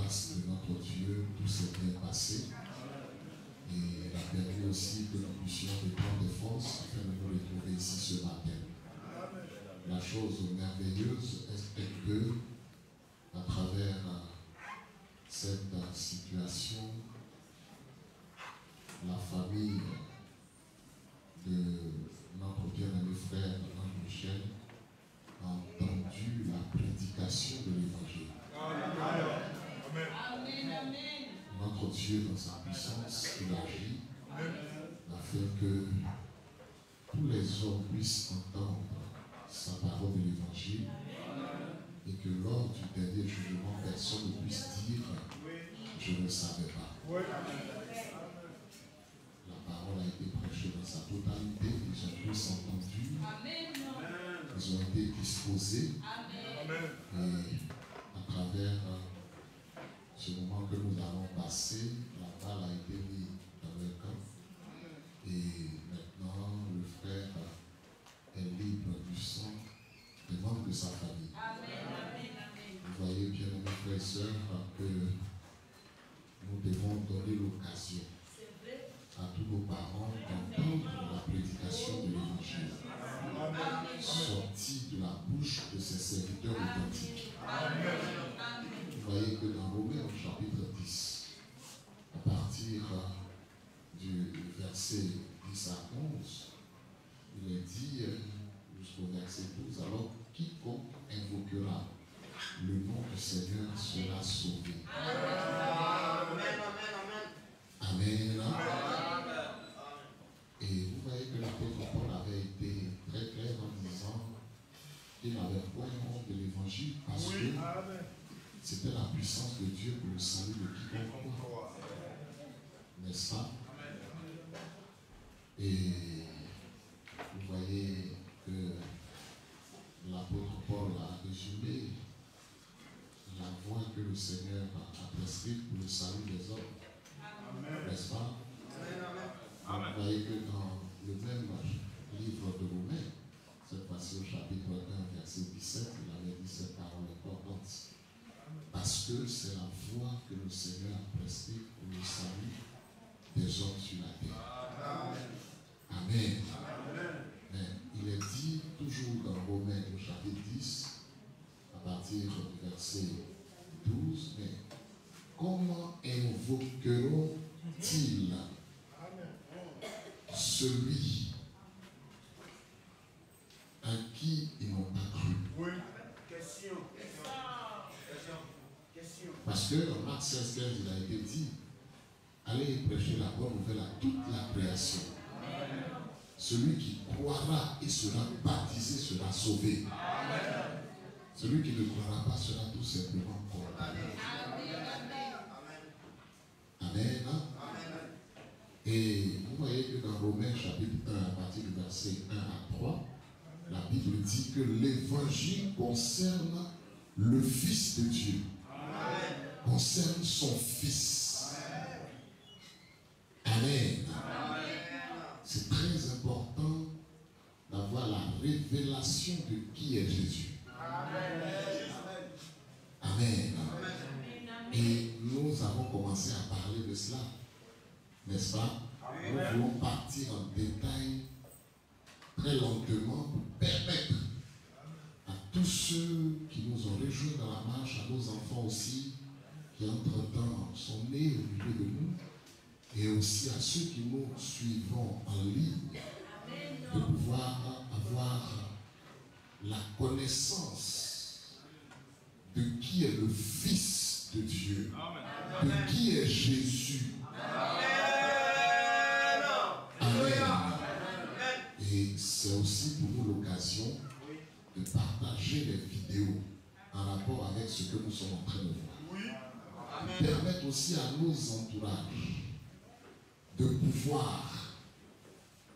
grâce de notre Dieu, tout s'est bien passé. Et il a permis aussi que nous puissions reprendre des forces afin de nous retrouver ici ce matin. La chose merveilleuse est que, à travers cette situation, la famille de notre bien-aimé frère André Michel a entendu la prédication de l'évangile. Amen. Amen. Notre Dieu, dans sa puissance, il agit afin que tous les hommes puissent entendre sa parole de l'évangile et que lors du dernier jugement, personne ne puisse dire « je ne savais pas ». La parole a été prêchée dans sa totalité, ils ont tous entendu, ils ont été disposés et à travers ce moment que nous allons passer, la balle a été mise dans le camp et maintenant le frère est libre du sang des membres de sa famille. Vous voyez bien, mes frères et sœurs, que nous devons donner l'occasion à tous nos parents d'entendre la prédication de l'évangile sortie de la bouche de ses serviteurs authentiques. Vous voyez que dans Romains au chapitre 10, à partir du verset 10 à 11, il est dit jusqu'au verset 12, alors quiconque invoquera le nom du Seigneur sera sauvé. Amen. Amen. Et vous voyez que l'apôtre Paul avait été très clair en disant qu'il n'avait point honte de l'évangile parce que c'était la puissance de Dieu pour le salut de quiconque croit. N'est-ce pas? Et vous voyez que l'apôtre Paul a résumé la voie que le Seigneur a prescrite pour le salut des hommes. N'est-ce pas? Vous voyez que dans le même livre de Romains, cette fois-ci au chapitre 1, verset 17, il avait dit cette parole importante. Parce que c'est la voie que le Seigneur a prescrite pour le salut des hommes sur la terre. Amen. Mais il est dit toujours dans Romains au chapitre 10, à partir du verset 12, mais comment invoqueront-ils celui à qui ils n'ont pas cru? Oui. Question. Parce que dans Marc 16, 15, il a été dit, allez prêcher la bonne nouvelle à toute la création. Celui qui croira et sera baptisé sera sauvé. Celui qui ne croira pas sera tout simplement condamné. Amen. Et vous voyez que dans Romains chapitre 1, à partir du verset 1 à 3, la Bible dit que l'évangile concerne le Fils de Dieu. Concerne son Fils. Amen. C'est très important d'avoir la révélation de qui est Jésus. Amen. Et nous avons commencé à parler de cela. N'est-ce pas? Nous voulons partir en détail très lentement pour permettre à tous ceux qui nous ont rejoints dans la marche, à nos enfants aussi, qui entre-temps sont nés au milieu de nous, et aussi à ceux qui nous suivront en ligne, de pouvoir avoir la connaissance de qui est le Fils de Dieu, de qui est Jésus. Et c'est aussi pour nous l'occasion de partager les vidéos en rapport avec ce que nous sommes en train de voir. De permettre aussi à nos entourages de pouvoir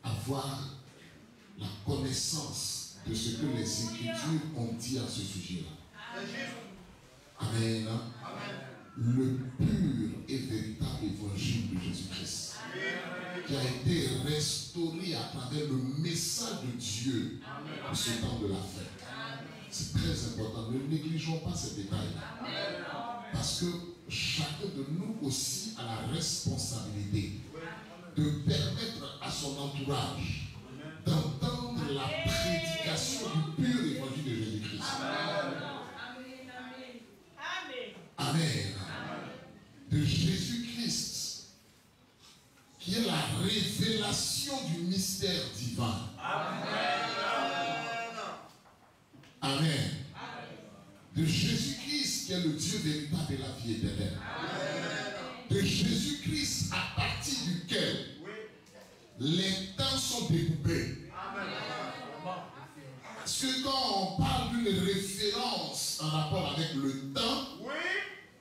avoir la connaissance de ce que les Écritures ont dit à ce sujet-là. Amen. Le pur et véritable évangile de Jésus-Christ, qui a été restauré à travers le message de Dieu pour ce temps de la fête. C'est très important. Ne négligeons pas ces détails. Parce que chacun de nous aussi a la responsabilité de permettre à son entourage d'entendre la prédication du pur évangile de Jésus-Christ. Amen. De Jésus-Christ, qui est la révélation du mystère divin. Amen. De Jésus-Christ, qui est le Dieu véritable et la vie éternelle. De Jésus-Christ, à partir duquel les temps sont découpés. Parce que quand on parle d'une référence en rapport avec le temps,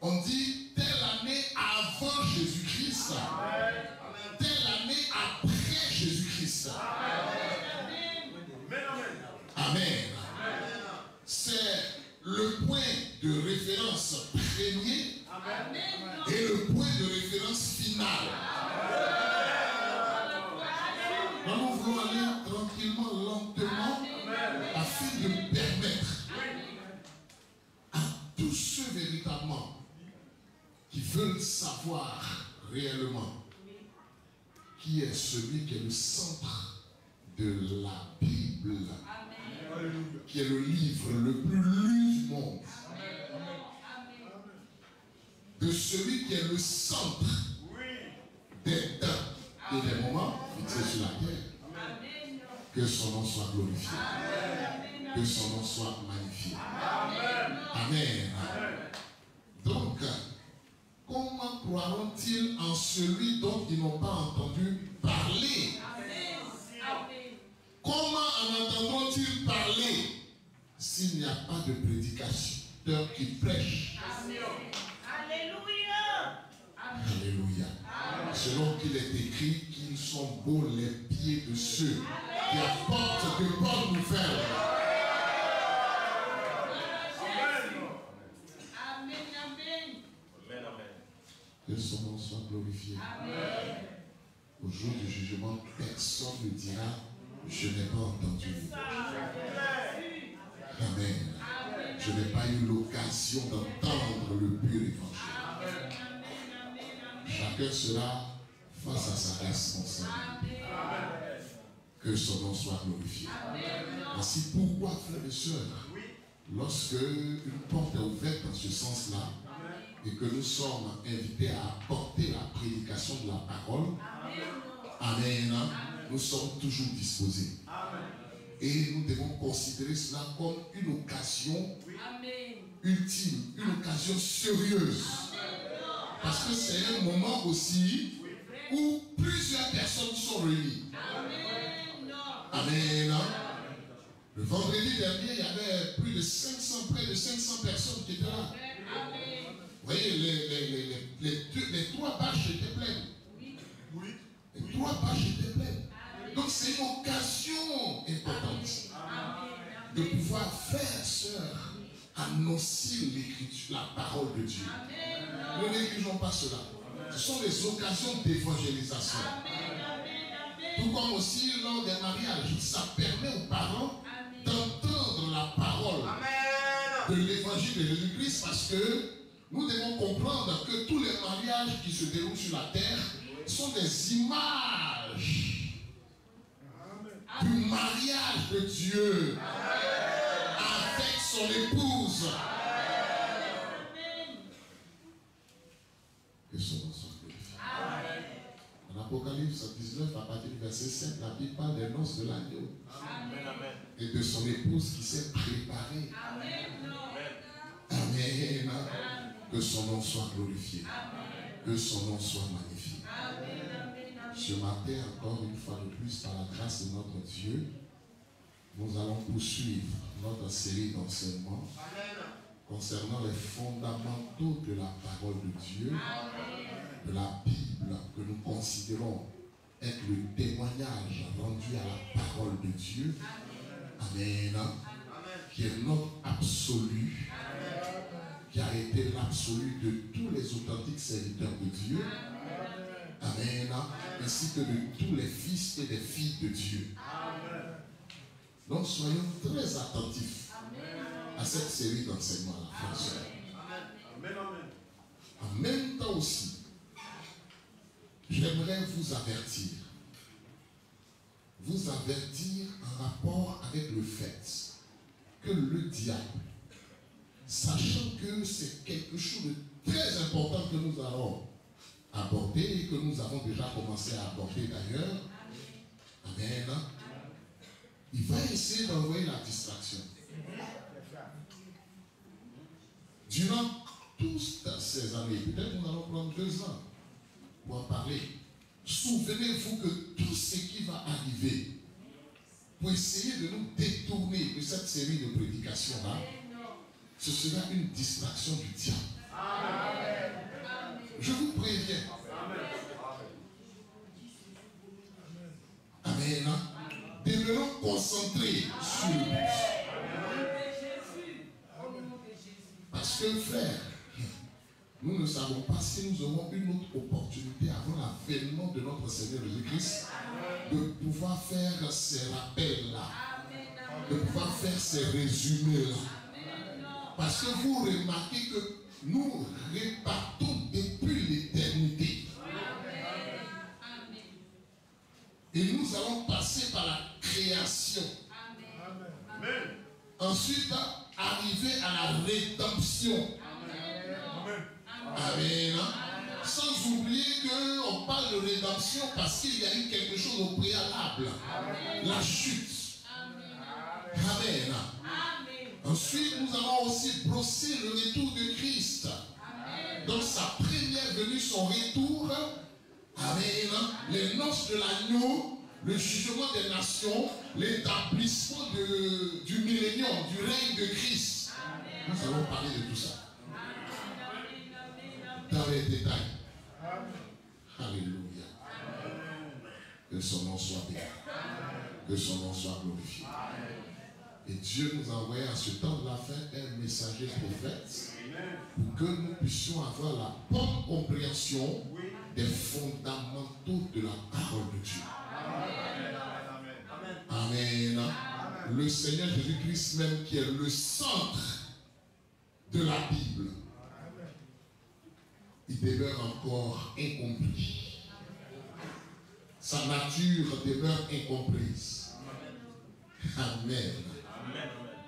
on dit telle année avant Jésus-Christ, telle année après Jésus-Christ. Amen. C'est le point de référence premier et le point de référence final. Nous voulons aller tranquillement, lentement, afin de permettre à tous ceux véritablement qui veulent savoir réellement qui est celui qui est le centre de la Bible, qui est le livre le plus lu du monde, de celui qui est le centre des temps et des moments fixés sur la terre. Que son nom soit glorifié. Que son nom soit magnifié. Amen. Donc, comment croiront-ils en celui dont ils n'ont pas entendu parler? Comment en entendront-ils parler s'il n'y a pas de prédicateur qui prêche? Alléluia. Selon qu'il est écrit qu'ils sont beaux les pieds de ceux qui apportent de bonnes nouvelles. Que son nom soit glorifié. Au jour du jugement, personne ne dira je n'ai pas entendu. Amen. Je n'ai pas eu l'occasion d'entendre le pur évangile. Chacun sera face à sa responsabilité. Que son nom soit glorifié. Ainsi pourquoi, frères et sœurs, lorsque une porte est ouverte dans ce sens-là, et que nous sommes invités à apporter la prédication de la parole, amen, nous sommes toujours disposés. Et nous devons considérer cela comme une occasion ultime, une occasion sérieuse. Parce que c'est un moment aussi où plusieurs personnes sont réunies. Amen. Le vendredi dernier, il y avait près de 500 personnes qui étaient là. Vous voyez, les 3 bâches étaient pleines. Les 3 bâches étaient pleines. Donc c'est une occasion importante de pouvoir, frères et sœurs, annoncer l'écriture, la parole de Dieu. Ne négligeons pas cela. Ce sont des occasions d'évangélisation. Tout comme aussi lors des mariages, ça permet aux parents d'entendre la parole de l'évangile de Jésus-Christ, parce que nous devons comprendre que tous les mariages qui se déroulent sur la terre sont des images du mariage de Dieu avec son épouse. Que son nom soit glorifié. En Apocalypse 19, à partir du verset 7, la Bible parle des noces de l'agneau et de son épouse qui s'est préparée. Amen. Que son nom soit glorifié. Que son nom soit magnifié. Ce matin, encore une fois de plus, par la grâce de notre Dieu, nous allons poursuivre notre série d'enseignements concernant les fondamentaux de la parole de Dieu, de la Bible, que nous considérons être le témoignage rendu à la parole de Dieu. Amen. Qui est notre absolu, qui a été l'absolu de tous les authentiques serviteurs de Dieu. Amen. Ainsi que de tous les fils et des filles de Dieu. Donc soyons très attentifs à cette série d'enseignements, frères et sœurs. Amen. aussi, j'aimerais vous avertir. Vous avertir en rapport avec le fait que le diable, sachant que c'est quelque chose de très important que nous allons aborder et que nous avons déjà commencé à aborder d'ailleurs, amen, il va essayer d'envoyer la distraction. Durant toutes ces années, peut-être nous allons prendre 2 ans pour en parler. Souvenez-vous que tout ce qui va arriver pour essayer de nous détourner de cette série de prédications-là, ce sera une distraction du diable. Amen. Je vous préviens. Amen. Demeurons concentrés sur le but. Parce que, frère, nous ne savons pas si nous aurons une autre opportunité avant l'avènement de notre Seigneur Jésus-Christ de pouvoir faire ces rappels-là, de pouvoir faire ces résumés-là. Parce que vous remarquez que nous repartons depuis l'éternité. Et nous allons passer par la création. Ensuite, arriver à la rédemption. Amen. Sans oublier qu'on parle de rédemption parce qu'il y a eu quelque chose au préalable. La chute. Amen. Ensuite, nous allons aussi brosser le retour de Christ. Donc sa première venue, son retour. Amen. Les noces de l'agneau, le jugement des nations, l'établissement du millénium, du règne de Christ. Nous allons parler de tout ça. Dans les détails. Alléluia. Que son nom soit béni. Que son nom soit glorifié. Et Dieu nous a envoyé à ce temps de la fin un messager prophète pour que nous puissions avoir la bonne compréhension des fondamentaux de la parole de Dieu. Amen. Le Seigneur Jésus-Christ même qui est le centre de la Bible, il demeure encore incompris. Sa nature demeure incomprise. Amen.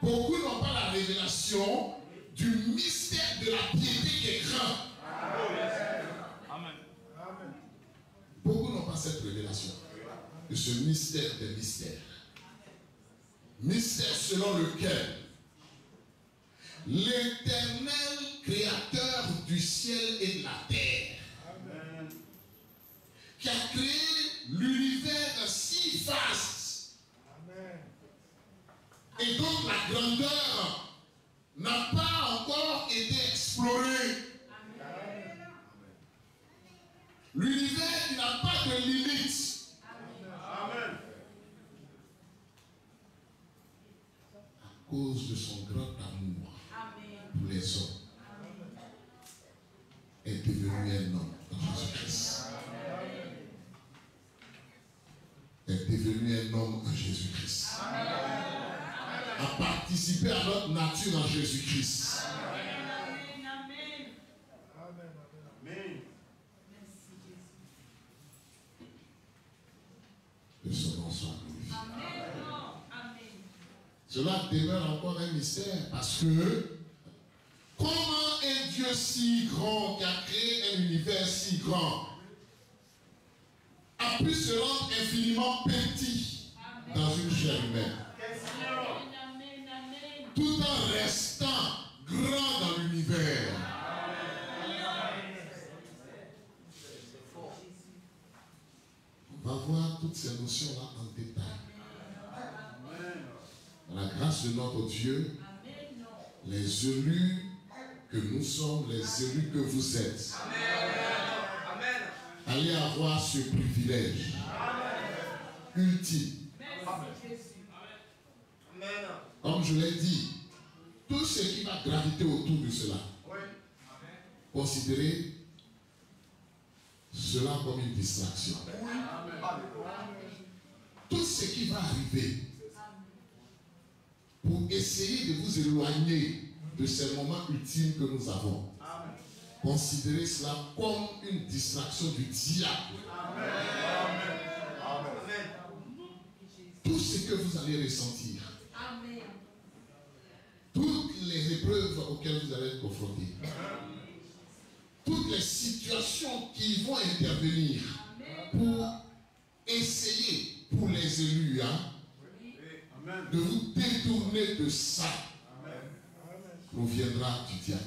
Beaucoup n'ont pas la révélation du mystère de la piété qui est grand. Beaucoup n'ont pas cette révélation de ce mystère des mystères. Mystère selon lequel l'Éternel créateur du ciel et de la terre, qui a créé l'univers si vaste, et donc la grandeur n'a pas encore été explorée. L'univers qui n'a pas de limite. Amen. À cause de son grand amour pour les hommes, est devenu un homme en Jésus-Christ. Est devenu un homme en Jésus-Christ. A participé à notre nature en Jésus-Christ. Que son nom soit glorifié. Cela demeure encore un mystère parce que comment un Dieu si grand qui a créé un univers si grand a pu se rendre infiniment petit dans une chair humaine tout en restant grand dans l'univers? On va voir toutes ces notions-là en détail. Dans la grâce de notre Dieu, les élus que nous sommes, les élus que vous êtes, allez avoir ce privilège ultime. Comme je l'ai dit, tout ce qui va graviter autour de cela, considérez cela comme une distraction. Tout ce qui va arriver pour essayer de vous éloigner de ces moments ultimes que nous avons, considérez cela comme une distraction du diable. Amen. Amen. Tout ce que vous allez ressentir, Amen. toutes les épreuves auxquelles vous allez être confrontés, toutes les situations qui vont intervenir pour essayer, pour les élus, de vous détourner de ça, proviendra du diable.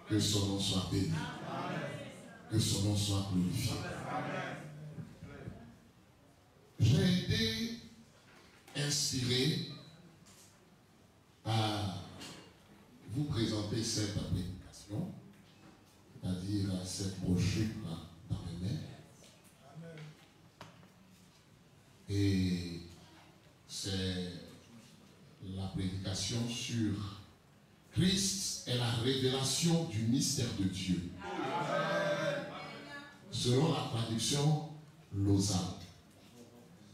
Que son nom soit béni. Que son nom soit glorifié. J'ai été inspiré à vous présenter cette prédication, c'est-à-dire cette brochure dans mes mains. Et c'est la prédication sur Christ est la révélation du mystère de Dieu. Selon la traduction Lausanne.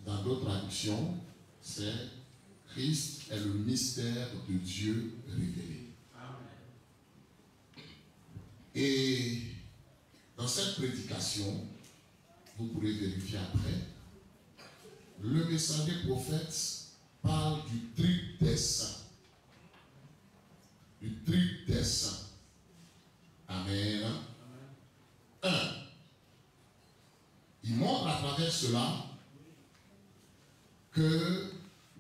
Dans d'autres traductions, c'est Christ est le mystère de Dieu révélé. Et dans cette prédication, vous pourrez vérifier après, le messager prophète parle du truc des saints. Du truc des saints. Amen. 1. Il montre à travers cela que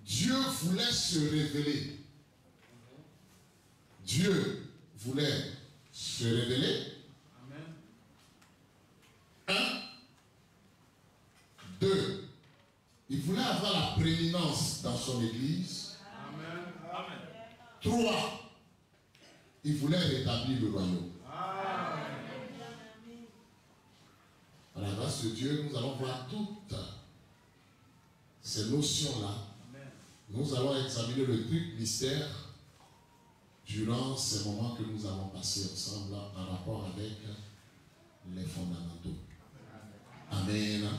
Dieu voulait se révéler. Dieu voulait se révéler. 1. 2. Il voulait avoir la prééminence dans son église. 3. Il voulait rétablir le royaume. Par la grâce de Dieu, nous allons voir toutes ces notions-là. Nous allons examiner le truc mystère durant ces moments que nous allons passer ensemble en rapport avec les fondamentaux. Amen.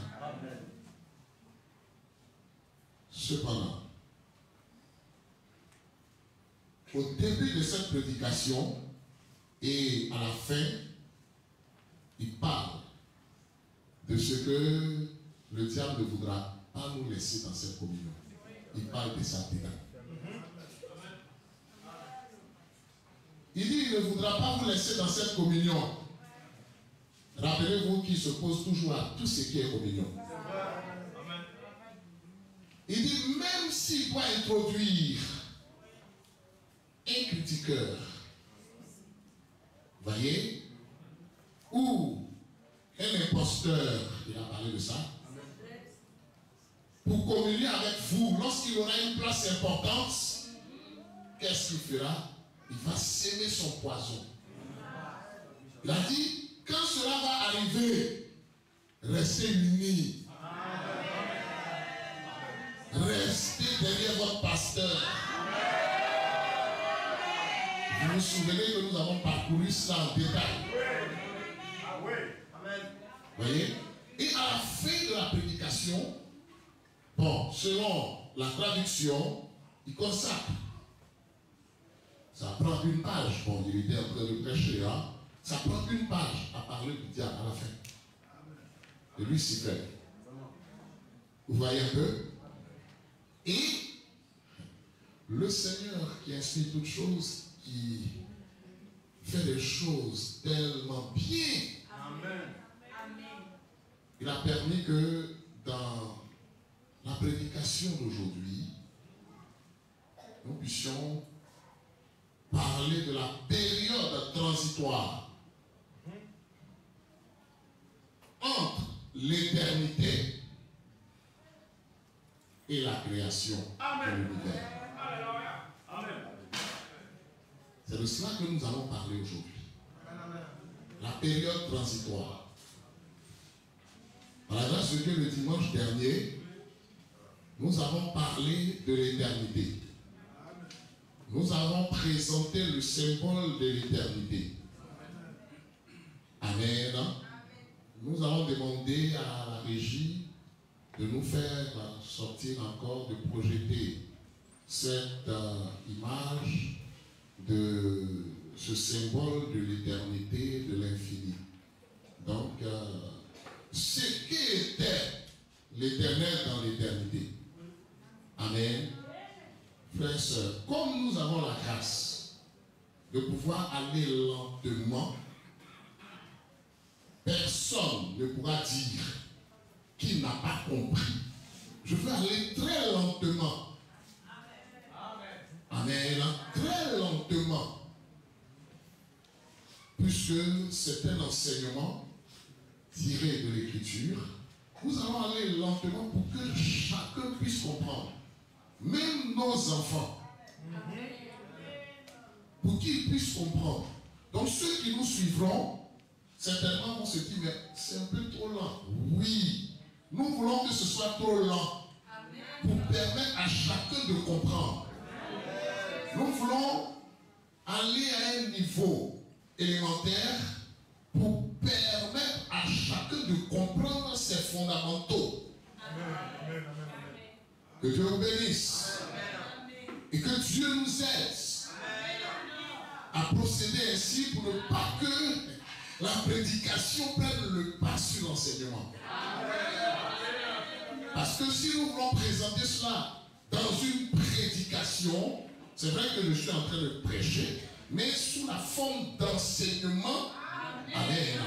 Cependant, au début de cette prédication et à la fin, il parle de ce que le diable ne voudra pas nous laisser dans cette communion. Il parle de Satan. Il dit, il ne voudra pas vous laisser dans cette communion. Rappelez-vous qu'il se pose toujours à tout ce qui est communion. Il dit, même s'il doit introduire un critiqueur, voyez, ou un imposteur, il a parlé de ça, pour communier avec vous, lorsqu'il aura une place importante, qu'est-ce qu'il fera? Il va s'aimer son poison. Il a dit, quand cela va arriver, restez unis. Restez derrière votre pasteur. Vous vous souvenez que nous avons parcouru cela en détail. Voyez? Et à la fin de la prédication, bon, selon la traduction, il consacre. Ça prend une page. Bon, il était en train de prêcher, hein? Ça prend une page à parler du diable à la fin. De Lucifer. Vous voyez un peu? Et le Seigneur qui inspire toutes choses, qui fait des choses tellement bien. Amen. Il a permis que dans la prédication d'aujourd'hui, nous puissions parler de la période transitoire entre l'éternité et la création de l'univers. C'est de cela que nous allons parler aujourd'hui. La période transitoire. Par la grâce de Dieu, le dimanche dernier, nous avons parlé de l'éternité. Nous avons présenté le symbole de l'éternité. Amen. Nous allons demander à la régie de nous faire sortir encore, de projeter cette image ce symbole de l'éternité, de l'infini. Donc, ce qui était l'éternel dans l'éternité. Amen. Frères et sœurs, comme nous avons la grâce de pouvoir aller lentement, personne ne pourra dire qu'il n'a pas compris. Je veux aller très lentement. Amen. Très lentement. Puisque c'est un enseignement tiré de l'Écriture, nous allons aller lentement pour que chacun puisse comprendre. Même nos enfants. Pour qu'ils puissent comprendre. Donc ceux qui nous suivront, certainement vont se dire, mais c'est un peu trop lent. Oui, nous voulons que ce soit trop lent pour permettre à chacun de comprendre. Nous voulons aller à un niveau élémentaire pour permettre à chacun de comprendre ses fondamentaux. Que Dieu vous bénisse. Et que Dieu nous aide à procéder ainsi pour ne pas que la prédication prenne le pas sur l'enseignement. Parce que si nous voulons présenter cela dans une prédication, c'est vrai que je suis en train de prêcher, mais sous la forme d'enseignement. Amen.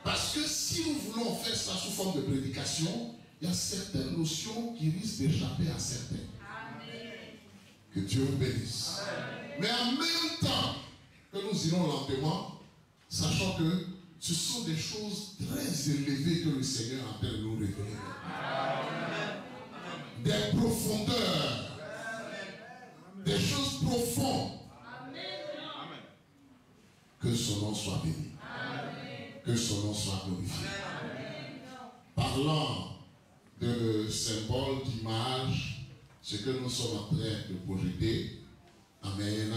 Parce que si nous voulons faire cela sous forme de prédication, il y a certaines notions qui risquent d'échapper à certains. Que Dieu vous bénisse. Mais en même temps que nous irons lentement, sachant que ce sont des choses très élevées que le Seigneur est en train de nous révéler. Des profondeurs. Des choses profondes. Que son nom soit béni. Que son nom soit glorifié. Parlant de symbole, d'image, ce que nous sommes en train de projeter. Amen.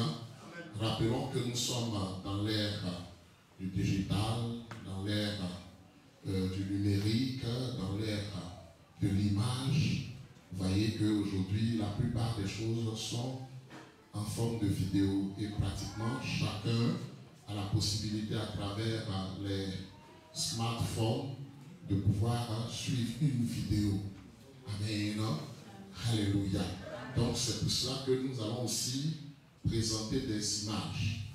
Rappelons que nous sommes dans l'ère du digital, dans l'ère du numérique, dans l'ère de l'image. Vous voyez qu'aujourd'hui, la plupart des choses sont en forme de vidéo et pratiquement chacun a la possibilité à travers les smartphones de pouvoir suivre une vidéo. Amen. Alléluia. Donc c'est pour cela que nous allons aussi présenter des images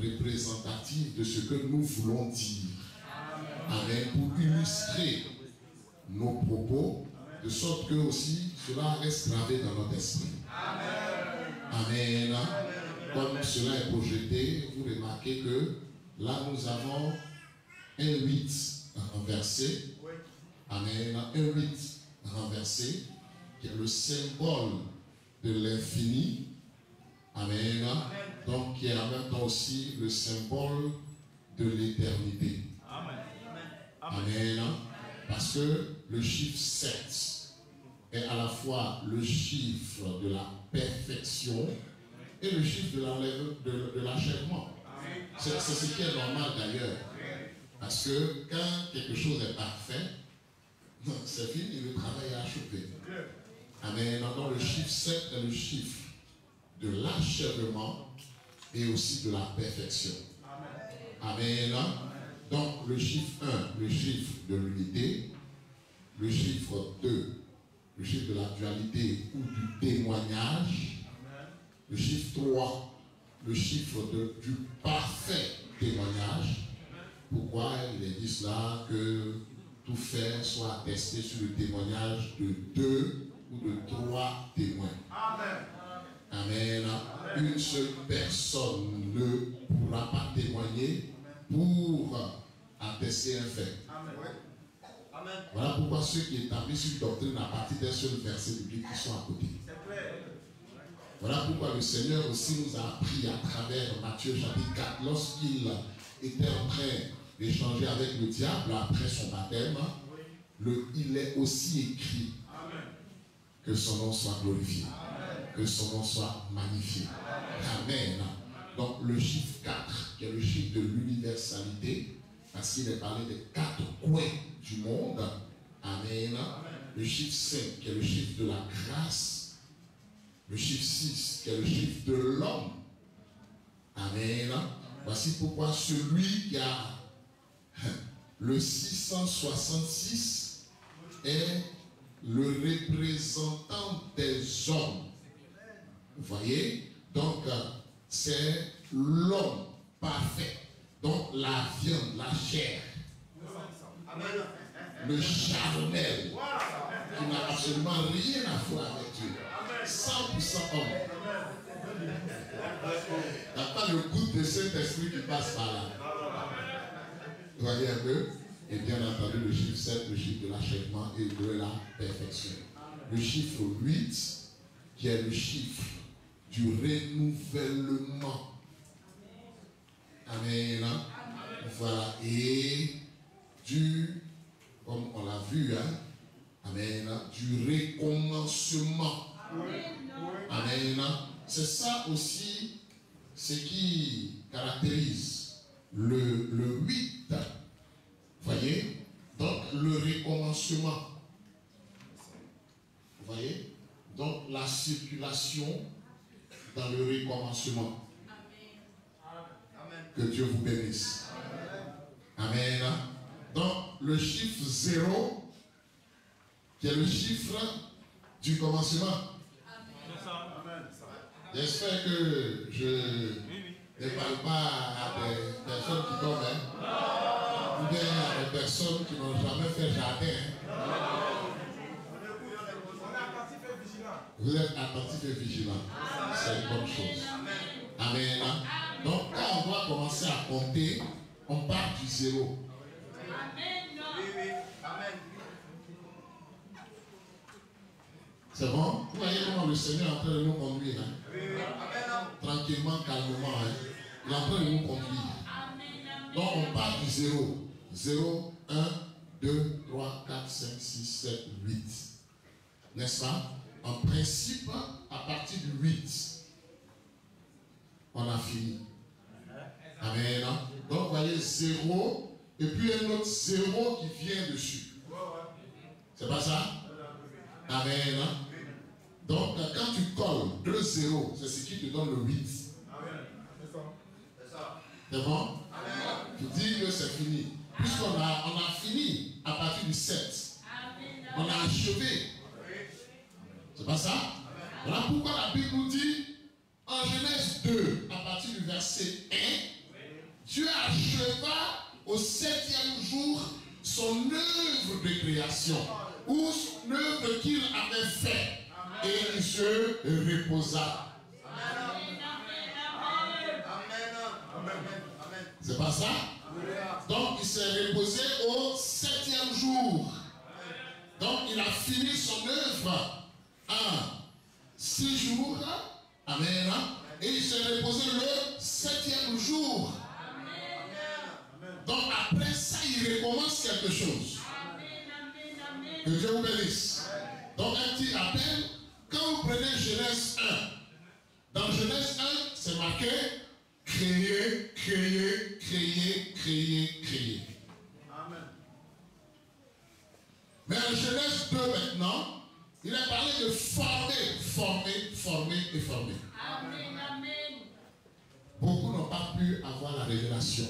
représentatives de ce que nous voulons dire. Amen. Pour illustrer nos propos, de sorte que aussi cela reste gravé dans notre esprit. Amen. Comme cela est projeté, vous remarquez que là nous avons un 8 renversé. Amen. Un 8 renversé, qui est le symbole de l'infini. Amen. Donc qui est en même temps aussi le symbole de l'éternité. Amen. Parce que le chiffre 7 est à la fois le chiffre de la perfection et le chiffre de l'achèvement. C'est ce qui est normal d'ailleurs. Parce que quand quelque chose est parfait, c'est fini, le travail est achevé. Amen. Donc le chiffre 7 est le chiffre de l'achèvement et aussi de la perfection. Amen. Donc le chiffre 1, le chiffre de l'unité, le chiffre 2, le chiffre de la dualité ou du témoignage, le chiffre 3, le chiffre du parfait témoignage. Pourquoi il est dit cela? Que tout fait soit attesté sur le témoignage de 2 ou de 3 témoins. Amen. Amen. Une seule personne ne pourra pas témoigner pour attester un fait. Amen. Voilà pourquoi ceux qui établissent une doctrine à partir d'un seul verset biblique qui sont à côté. Voilà pourquoi le Seigneur aussi nous a appris à travers Matthieu chapitre 4, lorsqu'il était en train d'échanger avec le diable après son baptême, il est aussi écrit que son nom soit glorifié, que son nom soit magnifié. Amen. Donc le chiffre 4, qui est le chiffre de l'universalité, parce qu'il est parlé des 4 coins du monde. Amen. Le chiffre 5, qui est le chiffre de la grâce. Le chiffre 6, qui est le chiffre de l'homme. Amen. Voici pourquoi celui qui a le 666 est le représentant des hommes. Vous voyez? Donc, c'est l'homme parfait. Donc, la viande, la chair. Le charnel, qui n'a absolument rien à voir avec Dieu. 100% homme. Il n'y a pas le goût de Saint-Esprit qui passe par là. Vous voyez un peu? Et bien entendu, le chiffre 7, le chiffre de l'achèvement et de la perfection. Le chiffre 8, qui est le chiffre du renouvellement. Amen. Voilà. Et du, comme on l'a vu, hein, amen, du recommencement. Amen. C'est ça aussi ce qui caractérise le 8. Voyez? Donc le recommencement. Vous voyez? Donc la circulation dans le recommencement. Que Dieu vous bénisse. Amen. Donc le chiffre 0, qui est le chiffre du commencement. J'espère que je ne parle pas à des personnes qui dorment, hein, ou bien à des personnes qui n'ont jamais fait jardin. Vous êtes attentifs et vigilants. C'est une bonne chose. Amen. Donc, quand on va commencer à compter, on part du 0. C'est bon? Vous voyez comment le Seigneur est en train de nous conduire. Hein? Tranquillement, calmement. Hein? Il est en train de nous conduire. Donc, on part du 0. 0, 1, 2, 3, 4, 5, 6, 7, 8. N'est-ce pas? En principe, à partir du 8, on a fini. Amen. Donc, vous voyez 0, et puis un autre 0 qui vient dessus. C'est pas ça? Amen. Donc, quand tu colles 2 0, c'est ce qui te donne le 8. C'est bon? Tu dis que c'est fini. Puisqu'on a fini à partir du 7. On a achevé. C'est pas ça? Voilà pourquoi la Bible nous dit, en Genèse 2, à partir du verset 1, Dieu acheva au 7e jour son œuvre de création, ou l'œuvre qu'il avait faite, et il se reposa. C'est pas ça? Donc il s'est reposé au 7e jour. Donc il a fini son œuvre en 6 jours. Amen. Et il s'est reposé le 7e jour. Donc après ça, il recommence quelque chose. Que Dieu vous bénisse. Donc un petit rappel, quand vous prenez Genèse 1, dans Genèse 1, c'est marqué créer, créer, créer, créer, créer. Amen. Mais en Genèse 2 maintenant, il a parlé de former, former, former et former. Amen, amen. Beaucoup n'ont pas pu avoir la révélation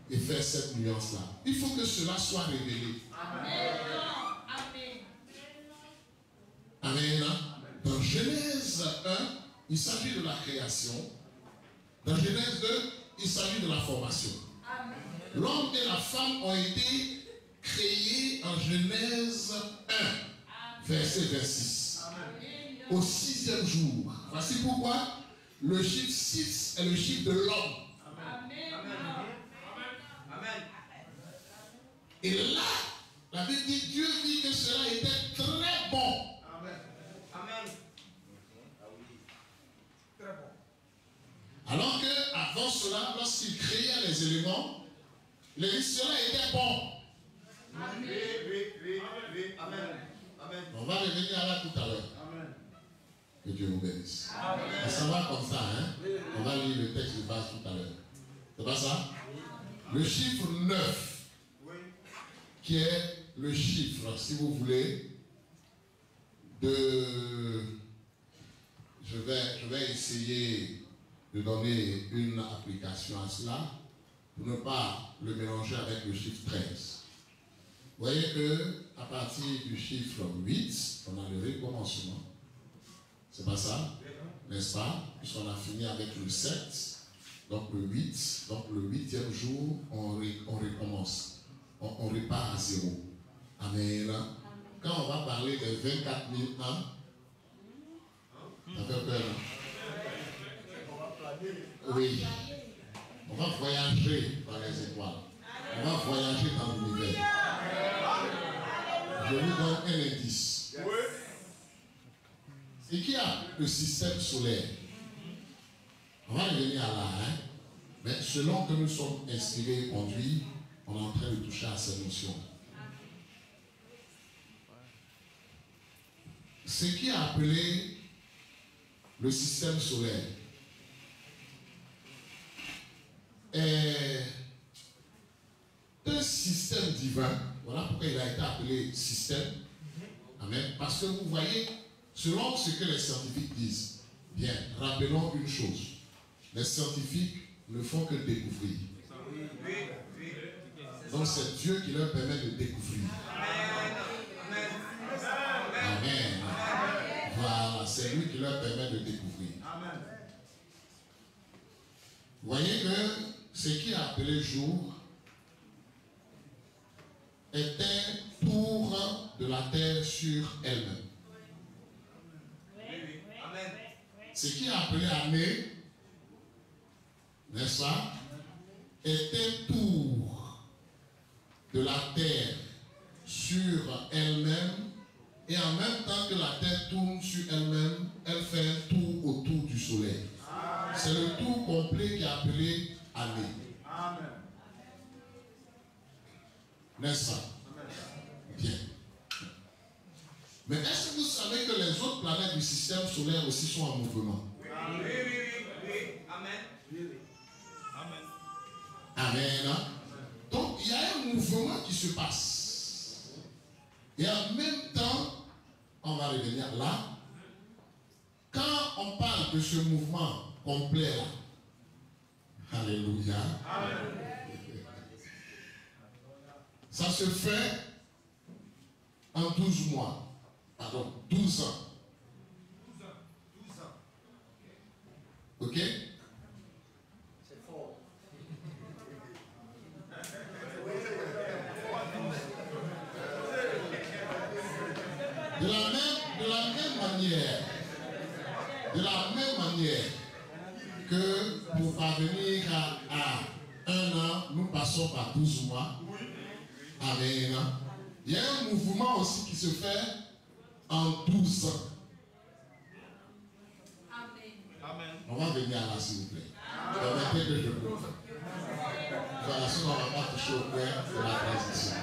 et faire cette nuance-là. Il faut que cela soit révélé. Amen. Amen. Dans Genèse 1, il s'agit de la création. Dans Genèse 2, il s'agit de la formation. L'homme et la femme ont été créés en Genèse 1, verset 26. Au 6e jour. Voici pourquoi le chiffre 6 est le chiffre de l'homme. Et là, la Bible dit, Dieu dit que cela était très bon. Alors qu'avant cela, lorsqu'il créait les éléments, cela était bon. On va revenir à là tout à l'heure. Que Dieu vous bénisse. Et ça va comme ça, hein? On va lire le texte de base tout à l'heure. C'est pas ça? Le chiffre 9, qui est le chiffre, si vous voulez, de... Je vais essayer de donner une application à cela pour ne pas le mélanger avec le chiffre 13. Vous voyez que à partir du chiffre 8, on a le recommencement. C'est pas ça? N'est-ce pas? Puisqu'on a fini avec le 7, donc le 8, donc le 8e jour, on recommence. On repart à 0. Amen. Quand on va parler des 24 000 ans, ça fait peur. Oui. On va voyager dans les étoiles. On va voyager dans l'univers. Je vous donne un indice. Et qui a le système solaire? On va revenir à là, hein? Mais selon que nous sommes inspirés et conduits, on est en train de toucher à ces notions. Ce qui est appelé le système solaire est un système divin. Voilà pourquoi il a été appelé système. Amen. Parce que vous voyez, selon ce que les scientifiques disent, bien, rappelons une chose. Les scientifiques ne font que découvrir. Donc c'est Dieu qui leur permet de découvrir. Amen. Voilà, c'est lui qui leur permet de découvrir. Vous voyez que ce qui est appelé jour est un tour de la terre sur elle-même. Ce qui est appelé année, n'est-ce pas, est un tour de la terre sur elle-même, et en même temps que la terre tourne sur elle-même, elle fait un tour autour du soleil. C'est le tour complet qui est appelé année. N'est-ce pas? Bien. Mais est-ce que vous savez que les autres planètes du système solaire aussi sont en mouvement? Oui. Amen. Amen. Donc il y a un mouvement qui se passe. Et en même temps, on va revenir là. Quand on parle de ce mouvement complet là, alléluia, ça se fait en 12 mois. Pardon, 12 ans. 12 ans. Ok? C'est fort. De la même manière que pour parvenir à 1 an, nous passons par 12 mois. Amen. Il y a un mouvement aussi qui se fait en 12 ans. Amen. On va venir là, s'il vous plaît. Permettez que je vous. Voilà, sinon on ne va pas toucher au point de la transition.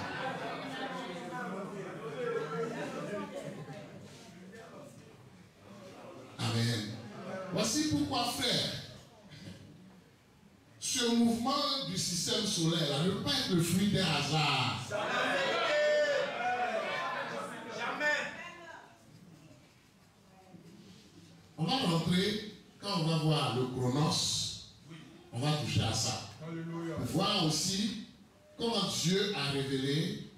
Amen. Voici pourquoi, frère, ce mouvement du système solaire là, ne peut pas être le fruit d'un hasard. On va rentrer, quand on va voir le chronos, on va toucher à ça. Pour voir aussi comment Dieu a révélé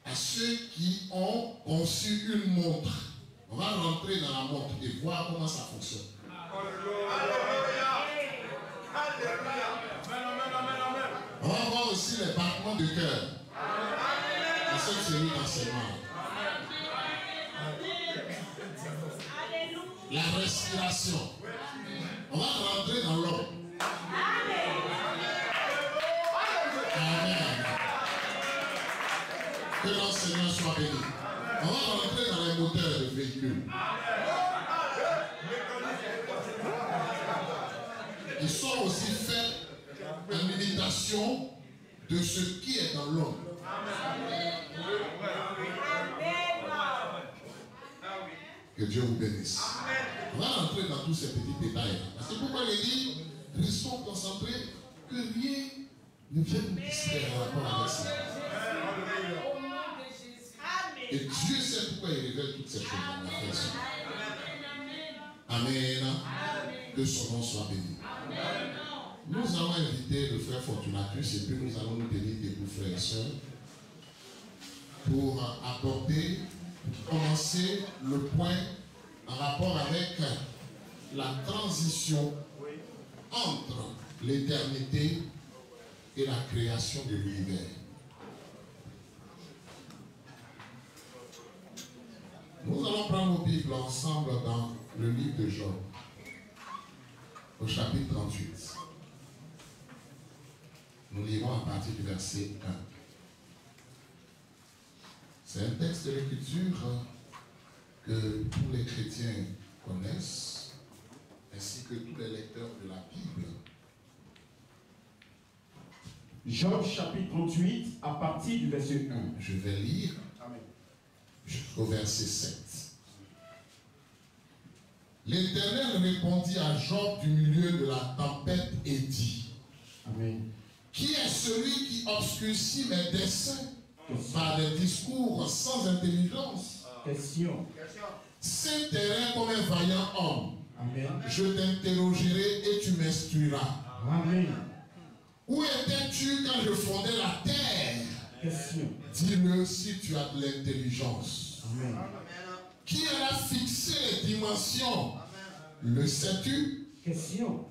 à ceux qui ont conçu une montre. On va rentrer dans la montre et voir comment ça fonctionne. On va voir aussi les battements de cœur dans cette série d'enseignements. La respiration. On va rentrer dans l'homme. Amen. Que l'enseignant soit béni. On va rentrer dans les moteurs de véhicules. Ils sont aussi faits en imitation de ce qui est dans l'homme. Que Dieu vous bénisse. On va rentrer dans tous ces petits détails. C'est pourquoi il dit, restons concentrés, que rien ne vienne nous distraire en rapport avec ça. Et Dieu sait pourquoi il révèle toutes ces choses dans la personne. Amen. Que son nom soit béni. Amen. Nous allons inviter le frère Fortunatus et puis nous allons nous tenir debout, frères et sœurs, pour apporter, commencer le point en rapport avec la transition entre l'éternité et la création de l'univers. Nous allons prendre nos Bibles ensemble dans le livre de Job, au chapitre 38. Nous lirons à partir du verset 1. C'est un texte de l'Écriture que tous les chrétiens connaissent, ainsi que tous les lecteurs de la Bible. Job chapitre 38, à partir du verset 1. Je vais lire jusqu'au verset 7. L'Éternel répondit à Job du milieu de la tempête et dit: Amen. Qui est celui qui obscurcit mes desseins par des discours sans intelligence? Question. C'est terrain comme un vaillant homme. Amen. Je t'interrogerai et tu m'instruiras. Amen. Où étais-tu quand je fondais la terre? Question. Dis-le si tu as de l'intelligence. Amen. Qui en a fixé les dimensions? Le sais-tu? Question.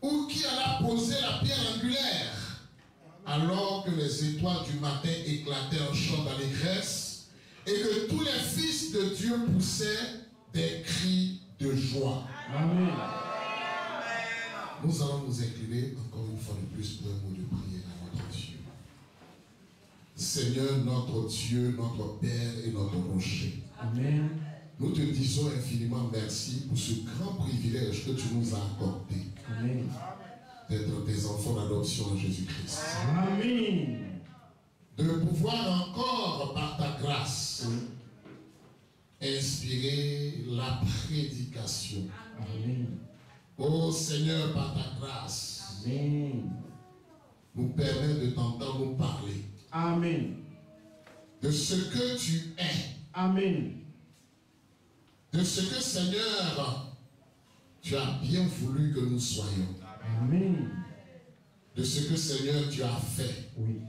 Ou qui en a posé la pierre angulaire? Alors que les étoiles du matin éclataient en chant d'allégresse et que tous les fils de Dieu poussaient des cris de joie. Amen. Nous allons nous incliner encore une fois de plus pour un mot de prière à notre Dieu. Seigneur, notre Dieu, notre Père et notre rocher. Amen. Nous te disons infiniment merci pour ce grand privilège que tu nous as accordé Amen. d'être tes enfants d'adoption en Jésus-Christ. Amen. De pouvoir encore, par ta grâce, inspirer la prédication. Amen. Ô Seigneur, par ta grâce, Amen. nous permet de t'entendre nous parler Amen. de ce que tu es, Amen. de ce que, Seigneur, tu as bien voulu que nous soyons, Amen. de ce que, Seigneur, tu as fait, Oui.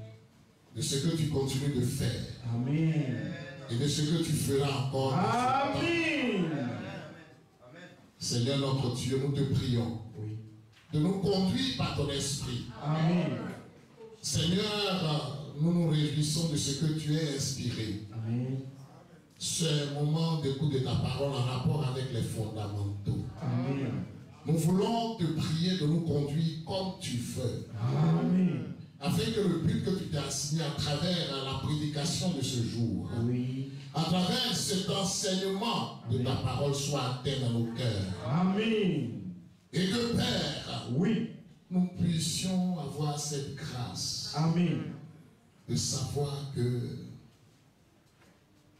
de ce que tu continues de faire, Amen. et de ce que tu feras encore. Amen. Seigneur notre Dieu, nous te prions Oui. de nous conduire par ton esprit. Amen. Seigneur, nous nous réjouissons de ce que tu as inspiré. Amen. Ce moment d'écoute de ta parole en rapport avec les fondamentaux. Amen. Nous voulons te prier de nous conduire comme tu veux, Amen. afin que le but que tu t'as assigné à travers la prédication de ce jour, Oui. à travers cet enseignement de ta parole soit atteint dans nos cœurs. Amen. Et que, Père, Oui. nous puissions avoir cette grâce Amen. de savoir que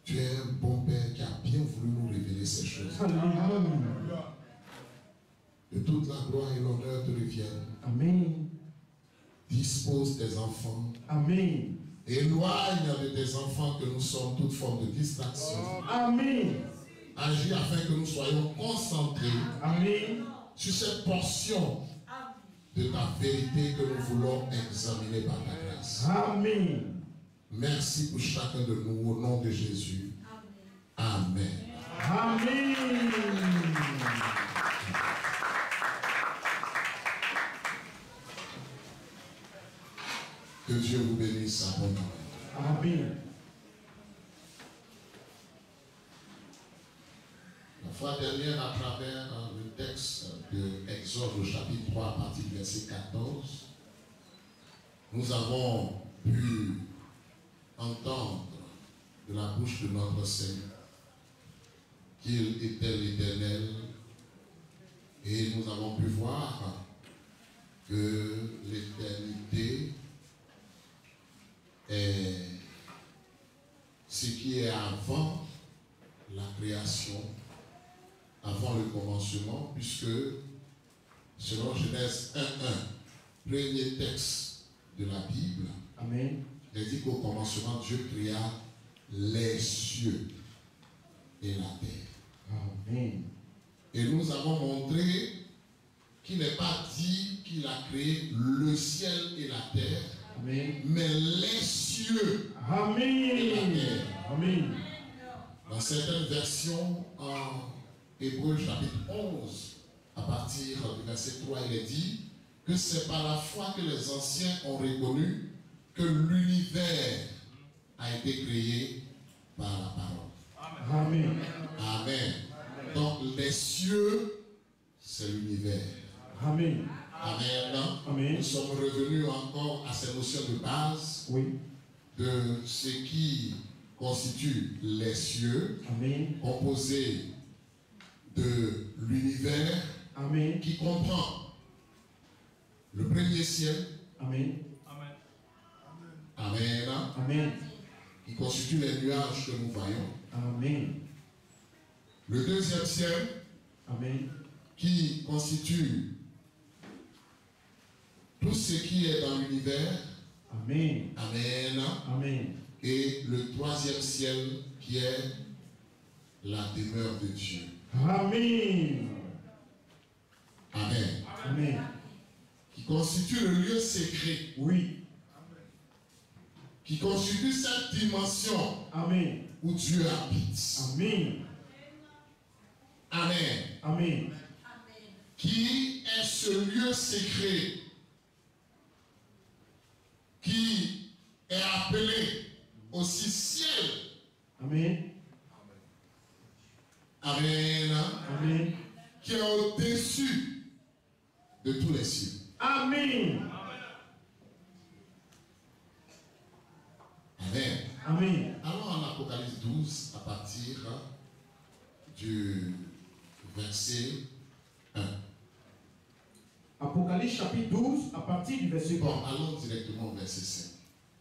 tu es un bon Père qui a bien voulu nous révéler ces choses. Alléluia. Que toute la gloire et l'honneur te reviennent. Amen. Dispose tes enfants. Amen. Éloigne de tes enfants que nous sommes toute forme de distraction. Amen. Agis afin que nous soyons concentrés Amen. sur cette portion de ta vérité que nous voulons examiner par ta grâce. Amen. Merci pour chacun de nous au nom de Jésus. Amen. Amen. Que Dieu vous bénisse abondamment. Amen. La fois dernière, à travers le texte de Exode au chapitre 3, à partir du verset 14, nous avons pu entendre de la bouche de notre Seigneur qu'il était l'Éternel, et nous avons pu voir que l'éternité est ce qui est avant la création, avant le commencement, puisque selon Genèse 1.1, premier texte de la Bible, Amen. il dit qu'au commencement, Dieu créa les cieux et la terre. Amen. Et nous avons montré qu'il n'est pas dit qu'il a créé le ciel et la terre, Amen. mais les cieux Amen. et la terre. Amen. Dans certaines versions, en Hébreux chapitre 11, à partir du verset 3, il est dit que c'est par la foi que les anciens ont reconnu que l'univers a été créé par la parole. Amen. Amen. Donc les cieux, c'est l'univers. Amen. Amen. Amen. Nous sommes revenus encore à ces notions de base Oui. de ce qui constitue les cieux, Amen. composé de l'univers Amen. qui comprend le premier ciel, Amen. Amen, Amen. qui constitue les nuages que nous voyons, Amen. le deuxième ciel Amen. qui constitue tout ce qui est dans l'univers, Amen. Amen, Amen. et le troisième ciel qui est la demeure de Dieu. Amen. Amen. Amen. Qui constitue le lieu secret, Oui. qui constitue cette dimension Amen. où Dieu habite. Amen. Amen. Amen. Qui est ce lieu secret qui est appelé aussi ciel. Amen. Amen. Amen. Qui est au-dessus de tous les cieux. Amen. Amen. Amen. Alors en Apocalypse 12, à partir du verset 1. Apocalypse chapitre 12, à partir du verset 1. Bon, allons directement au verset 5.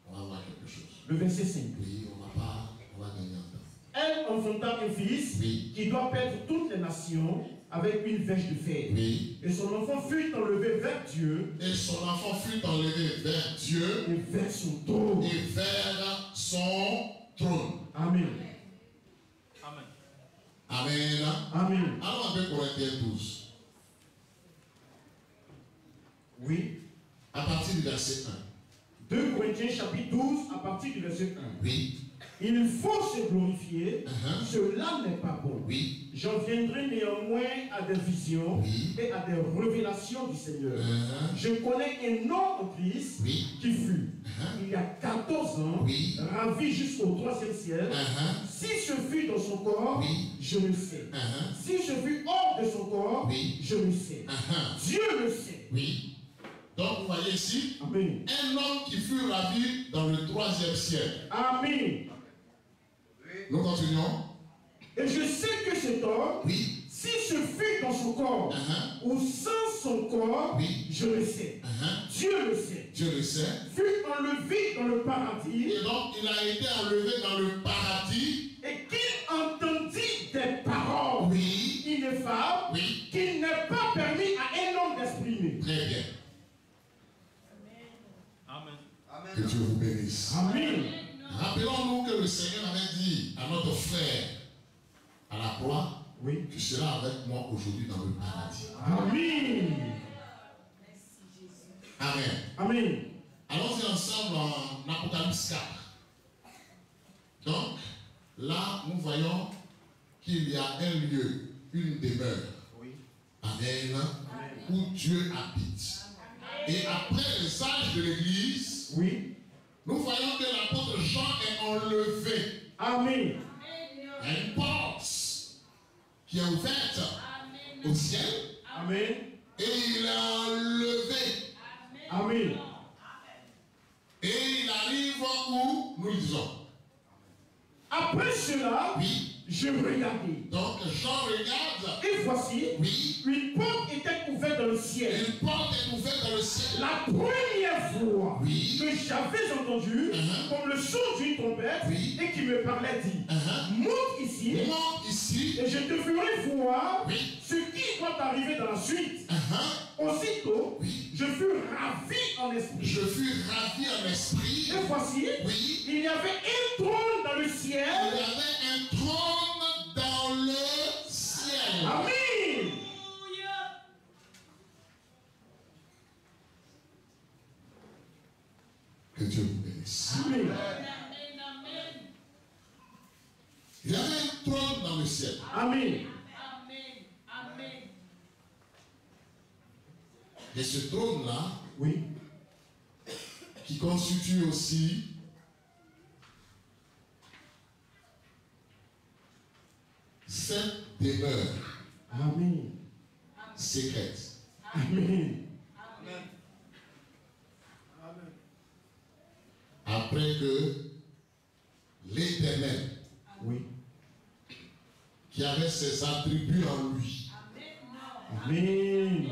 On va voir quelque chose. Le verset 5. Oui, on va gagner en temps. Elle enfanta un fils Oui. qui doit perdre toutes les nations avec une verge de fer. Oui. Et son enfant fut enlevé vers Dieu Et son enfant fut enlevé vers Dieu et vers son trône. et vers son trône. Amen. Amen. Amen. Allons à 2 Corinthiens 12. Oui. À partir du verset 1. 2 Corinthiens chapitre 12, à partir du verset 1. Oui. Il faut se glorifier, cela n'est pas bon. Oui. J'en viendrai néanmoins à des visions Oui. et à des révélations du Seigneur. Je connais un homme en Christ Oui. qui fut, il y a 14 ans, Oui. ravi jusqu'au 3e ciel. Si je fus dans son corps, Oui. je le sais. Si je fus hors de son corps, Oui. je le sais. Dieu le sait. Oui. Donc vous voyez ici, Amen. un homme qui fut ravi dans le 3e ciel. Amen. Nous continuons. Et je sais que cet homme, Oui. si je fus dans son corps ou sans son corps, Oui. je le sais. Dieu le sait. Dieu le sait. Fut enlevé dans le paradis Et donc il a été enlevé dans le paradis. et qu'il entendit des paroles Oui. ineffables Oui. qu'il n'est pas permis à un homme d'exprimer. Très bien. Amen. Que Dieu vous bénisse. Amen. Rappelons-nous que le Seigneur avait dit à notre frère à la croix, Oui. tu seras avec moi aujourd'hui dans le paradis. Amen. Amen. Amen. Allons-y ensemble en Apocalypse 4. Donc, là, nous voyons qu'il y a un lieu, une demeure. Oui. Amen. Où Dieu habite. Et après les âges de l'Église, Oui. nous voyons que l'apôtre Jean est enlevé. Amen. Il y a une porte qui est ouverte au ciel Amen. et il est enlevé. Amen. Et il arrive où nous lisons. Après cela, Oui. je regardais. Donc Jean regarde. Et voici, Oui. une porte était ouverte dans le ciel. Une porte est ouverte dans le ciel. La première fois Oui. que j'avais entendu, comme le son d'une trompette, Oui. et qui me parlait, dit, monte ici, Monte ici. et je te ferai voir Oui. ce qui doit arriver dans la suite. Aussitôt, Oui. je fus ravi en esprit. Je fus ravi en esprit. Et voici, Oui. il y avait un trône dans le Il y ciel. avait un trône dans le ciel. Amen. Que Dieu vous bénisse. Amen. Il y avait un trône dans le ciel. Amen. Et ce trône-là, Oui. qui constitue aussi cette demeure Amen. secrète. Amen. Après que l'Éternel, Oui. qui avait ses attributs en lui, Amen.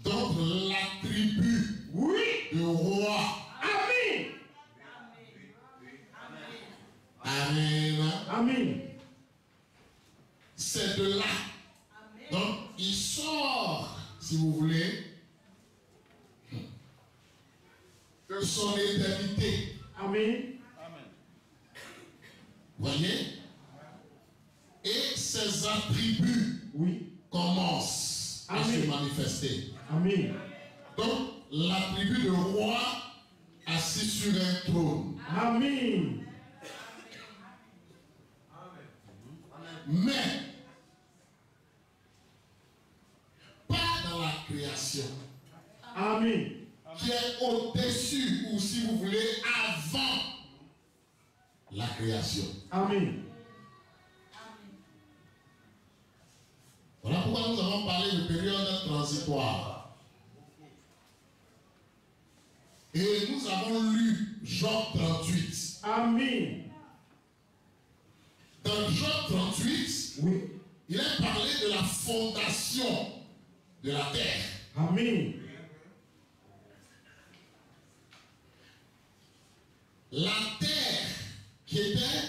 donc l'attribut Oui. de roi. Amen. Amen. Amen. C'est de là. Donc il sort, si vous voulez, de son éternité. Amen. Voyez? Et ses attributs Oui. commencent à Amen. se manifester. Amen. Donc l'attribut de roi assis sur un trône. Amen. Mais pas dans la création, Amen. qui est au-dessus, ou si vous voulez, avant la création. Amen. Voilà pourquoi nous avons parlé de période transitoire. Et nous avons lu Job 38. Amen. Dans Job 38, Oui. il est parlé de la fondation de la terre. Amen. La terre qui était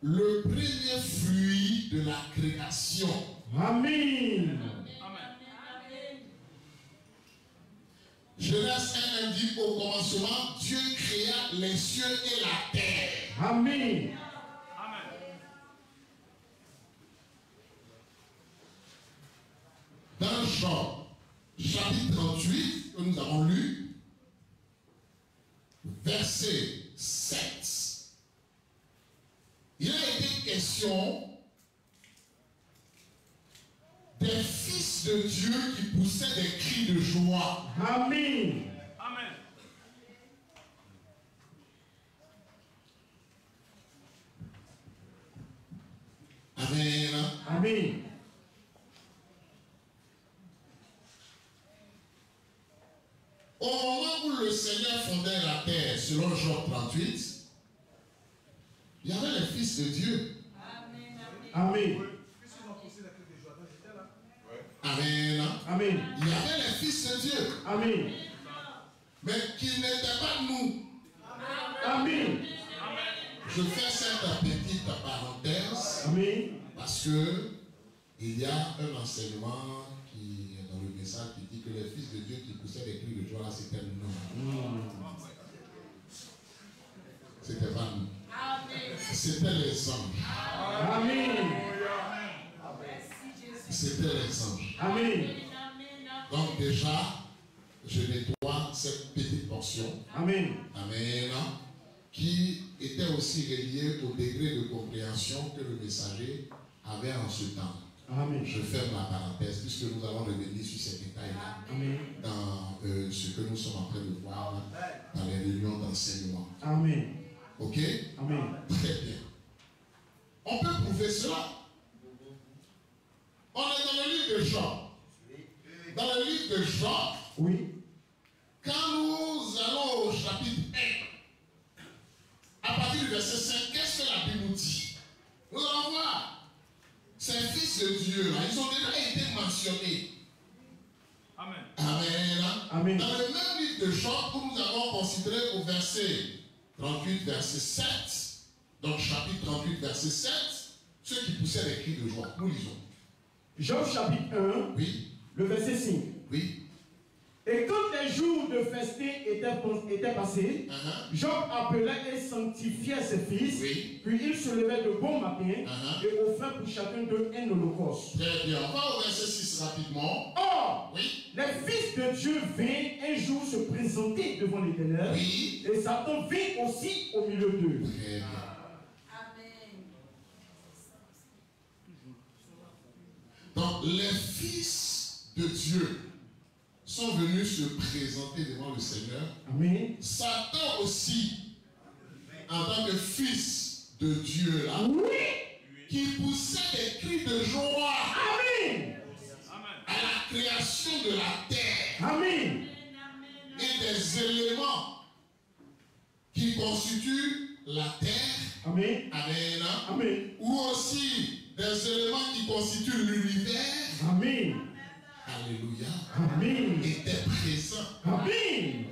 le premier fruit de la création. Amen. Genèse 1 dit au commencement, Dieu créa les cieux et la terre. Amen. Dans Job, chapitre 38, que nous avons lu, verset 7, il a été question des fils de Dieu qui poussaient des cris de joie. Amen. Amen. Amen. Au moment où le Seigneur fondait la terre, selon Job 38, il y avait les fils de Dieu. Amen. Amen. Amen. Il y avait les fils de Dieu, Amen. mais qui n'étaient pas nous. Amen. Je fais cette petite parenthèse Amen. parce que il y a un enseignement qui est dans le message qui dit que les fils de Dieu qui poussaient des cris de joie, là, c'était nous. C'était pas nous. C'était les anges. Amen. C'était les anges. Amen. Donc déjà, je nettoie cette petite portion. Amen. Amen. Qui était aussi reliée au degré de compréhension que le messager avait en ce temps. Amen. Je ferme la parenthèse puisque nous allons revenir sur ces détails-là Amen. dans ce que nous sommes en train de voir dans les réunions d'enseignement. Amen. Ok? Amen. Très bien. On peut prouver cela. On est dans le livre de Job. Dans le livre de Job, Oui. quand nous allons au chapitre 1, à partir du verset 5, qu'est-ce que la Bible nous dit? Nous allons voir. Ces fils de Dieu, là, ils ont déjà été mentionnés. Amen. Amen. Amen. Dans le même livre de Job, où nous avons considéré au verset 38, verset 7, donc chapitre 38, verset 7, ceux qui poussaient les cris de joie. Nous lisons. Job chapitre 1, Oui, le verset 5. oui. Et quand les jours de festin étaient passés, Job appela et sanctifiait ses fils, Oui. puis il se levait de bon matin et offrait pour chacun d'eux un holocauste. Très bien. On va au verset 6 rapidement. Or, Oui. les fils de Dieu vinrent un jour se présenter devant l'Éternel. Oui. Et Satan vint aussi au milieu d'eux. Très bien. Donc, les fils de Dieu sont venus se présenter devant le Seigneur. Amen. Satan aussi, en tant que fils de Dieu, là, Oui. qui poussait des cris de joie Amen. à la création de la terre Amen. et des éléments qui constituent la terre. Amen. Amen. Amen. Ou aussi des éléments qui constituent l'univers. Amen. Alléluia. Amen. Étaient présents. Amen.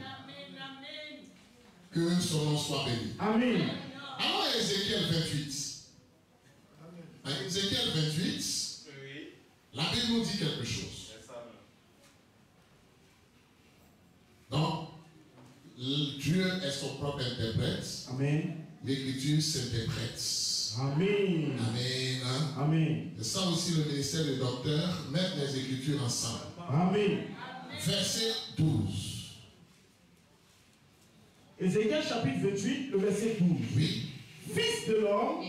Que son nom soit béni. Amen. Alors Ézéchiel 28. Ézéchiel 28, la Bible nous dit quelque chose. Donc, Dieu est son propre interprète. Amen. L'écriture s'interprète. Amen. Amen. Amen. C'est ça aussi le ministère des docteurs, mettre les écritures ensemble. Amen. Verset 12. Ézéchiel chapitre 28, le verset 12. Oui. Fils de l'homme,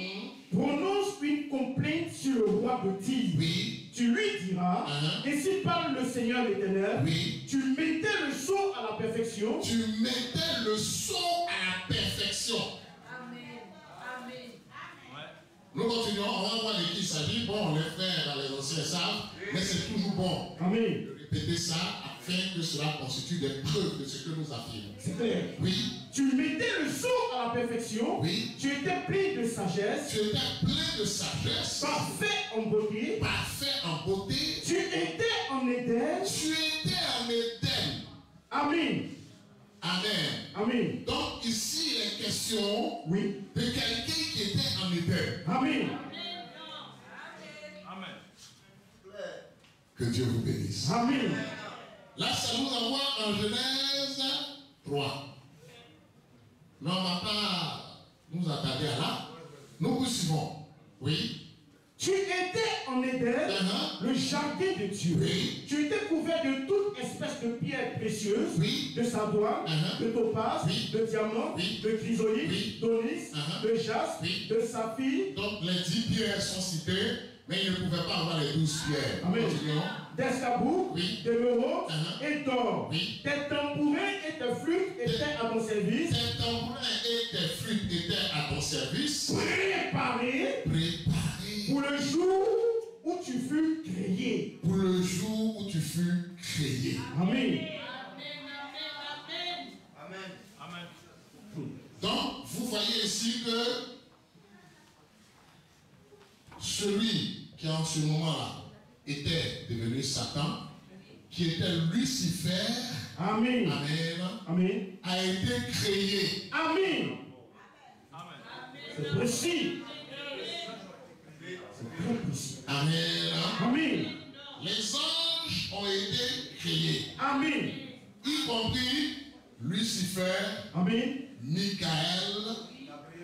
prononce une complainte sur le roi de Tyr. Oui. Tu lui diras, ainsi parle le Seigneur l'Éternel, Oui. tu mettais le sceau à la perfection. Tu mettais le sceau à la perfection. Amen. Amen. Nous continuons, on va voir de qui il s'agit. Bon, les frères dans les anciens savent, mais c'est toujours bon Amen. de répéter ça afin que cela constitue des preuves de ce que nous affirmons. C'est clair. Oui. Tu mettais le sceau à la perfection. Oui. Tu étais plein de sagesse. Tu étais plein de sagesse. Parfait en beauté. Parfait en beauté. Tu étais en Éden. Tu étais en Éden. Amen. Amen. Amen. Donc ici, il est question Oui. de quelqu'un qui était en Éden. Amen. Amen. Que Dieu vous bénisse. Amen. Là, ça nous envoie en Genèse 3. Mais on ne va pas nous attarder à là. Nous vous suivons. Oui. Tu étais en Éden, le jardin de Dieu. Oui. Tu étais couvert de toute espèce de pierres précieuses, Oui. de sardoine, de topaz, Oui. de diamant, Oui. de chrysolite, Oui. d'onyx, de jaspe, Oui. de saphir, Donc les 10 pierres sont citées, mais il ne pouvait pas avoir les 12 pierres. Amen. Continuons. d'escabeaux, Oui. d'émeraudes et d'or. Oui. Tes tambourins et tes flûtes étaient à ton service. Tes tambourins et tes flûtes étaient à ton service. Préparés pour le jour où tu fus créé. Pour le jour où tu fus créé. Amen. Donc, vous voyez ici que celui qui en ce moment-là était devenu Satan, qui était Lucifer, Amen. Amen, Amen. a été créé. Amen. C'est précis. C'est très précis. Amen. Amen. Les anges ont été créés, Amen. y compris Lucifer, Amen. Michael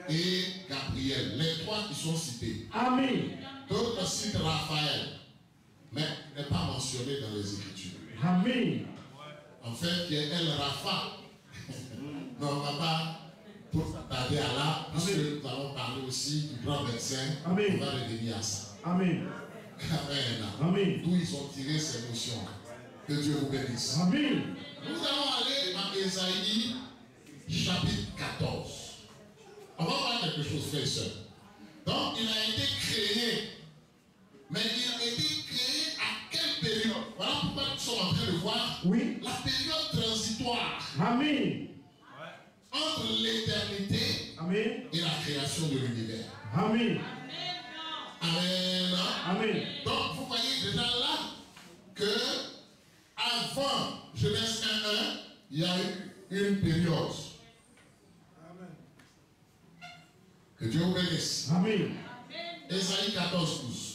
et Gabriel. Les trois qui sont cités. Amen. D'autres citent Raphaël, mais n'est pas mentionné dans les Écritures. Amen. En fait, qui est El Rapha. Mais on ne va pas pour tarder à là, puisque nous allons parler aussi du grand médecin. Amen. On va revenir à ça. Amen. Amen. Amen. D'où ils ont tiré ces notions. Que Dieu vous bénisse. Amen. Nous allons aller dans Ésaïe chapitre 14. On va voir quelque chose, frère et soeur. Donc, il a été créé. Mais il a été créé à quelle période? Voilà pourquoi nous sommes en train de voir Oui. la période transitoire Amen. entre l'éternité Amen. et la création de l'univers. Amen. Amen. Amen. Donc, vous voyez déjà là que avant Genèse 1:1, il y a eu une période. Que Dieu vous bénisse. Amen. Ésaïe 14, 12.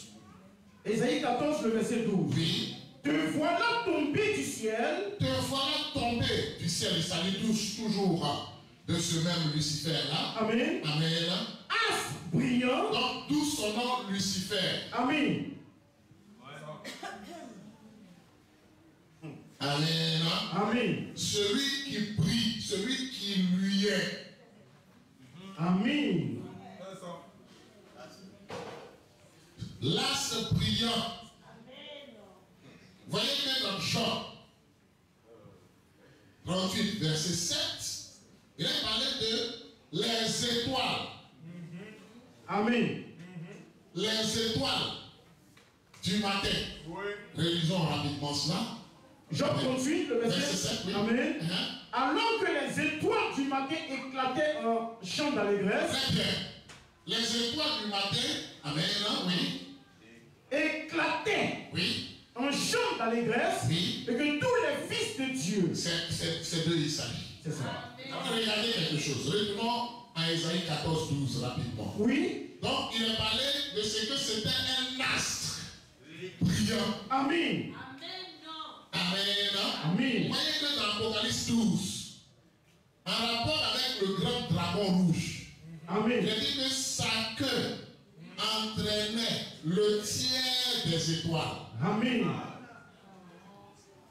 Ésaïe 14, le verset 12. Oui. Te voilà tombé du ciel. Te voilà tomber du ciel. Et ça lui touche toujours de ce même Lucifer-là. Amen. Amen. As brillant. Donc, d'où son nom Lucifer. Amen. Amen. Amen. Celui qui prie, celui qui lui est. Amen. L'as brillant. Voyez que dans Jean 38, verset 7, il a parlé de les étoiles. Amen. Les étoiles du matin. Réalisons rapidement cela. Jean 38, le verset 7. Oui. Amen. Alors que les étoiles du matin éclataient en chant d'allégresse. Très bien. Les étoiles du matin, amen, oui. Éclataient. Oui. En chant d'allégresse. Oui. Et que tous les fils de Dieu. C'est d'eux il s'agit. C'est ça. Regardez quelque chose. Revenons à Isaïe 14, 12 rapidement. Oui. Donc il est parlé de ce que c'était un astre brillant. Amen. Amen. Amen. Vous voyez que dans Apocalypse 12, en rapport avec le grand dragon rouge, Amen. il est dit que sa queue entraînait le tiers des étoiles. Amen.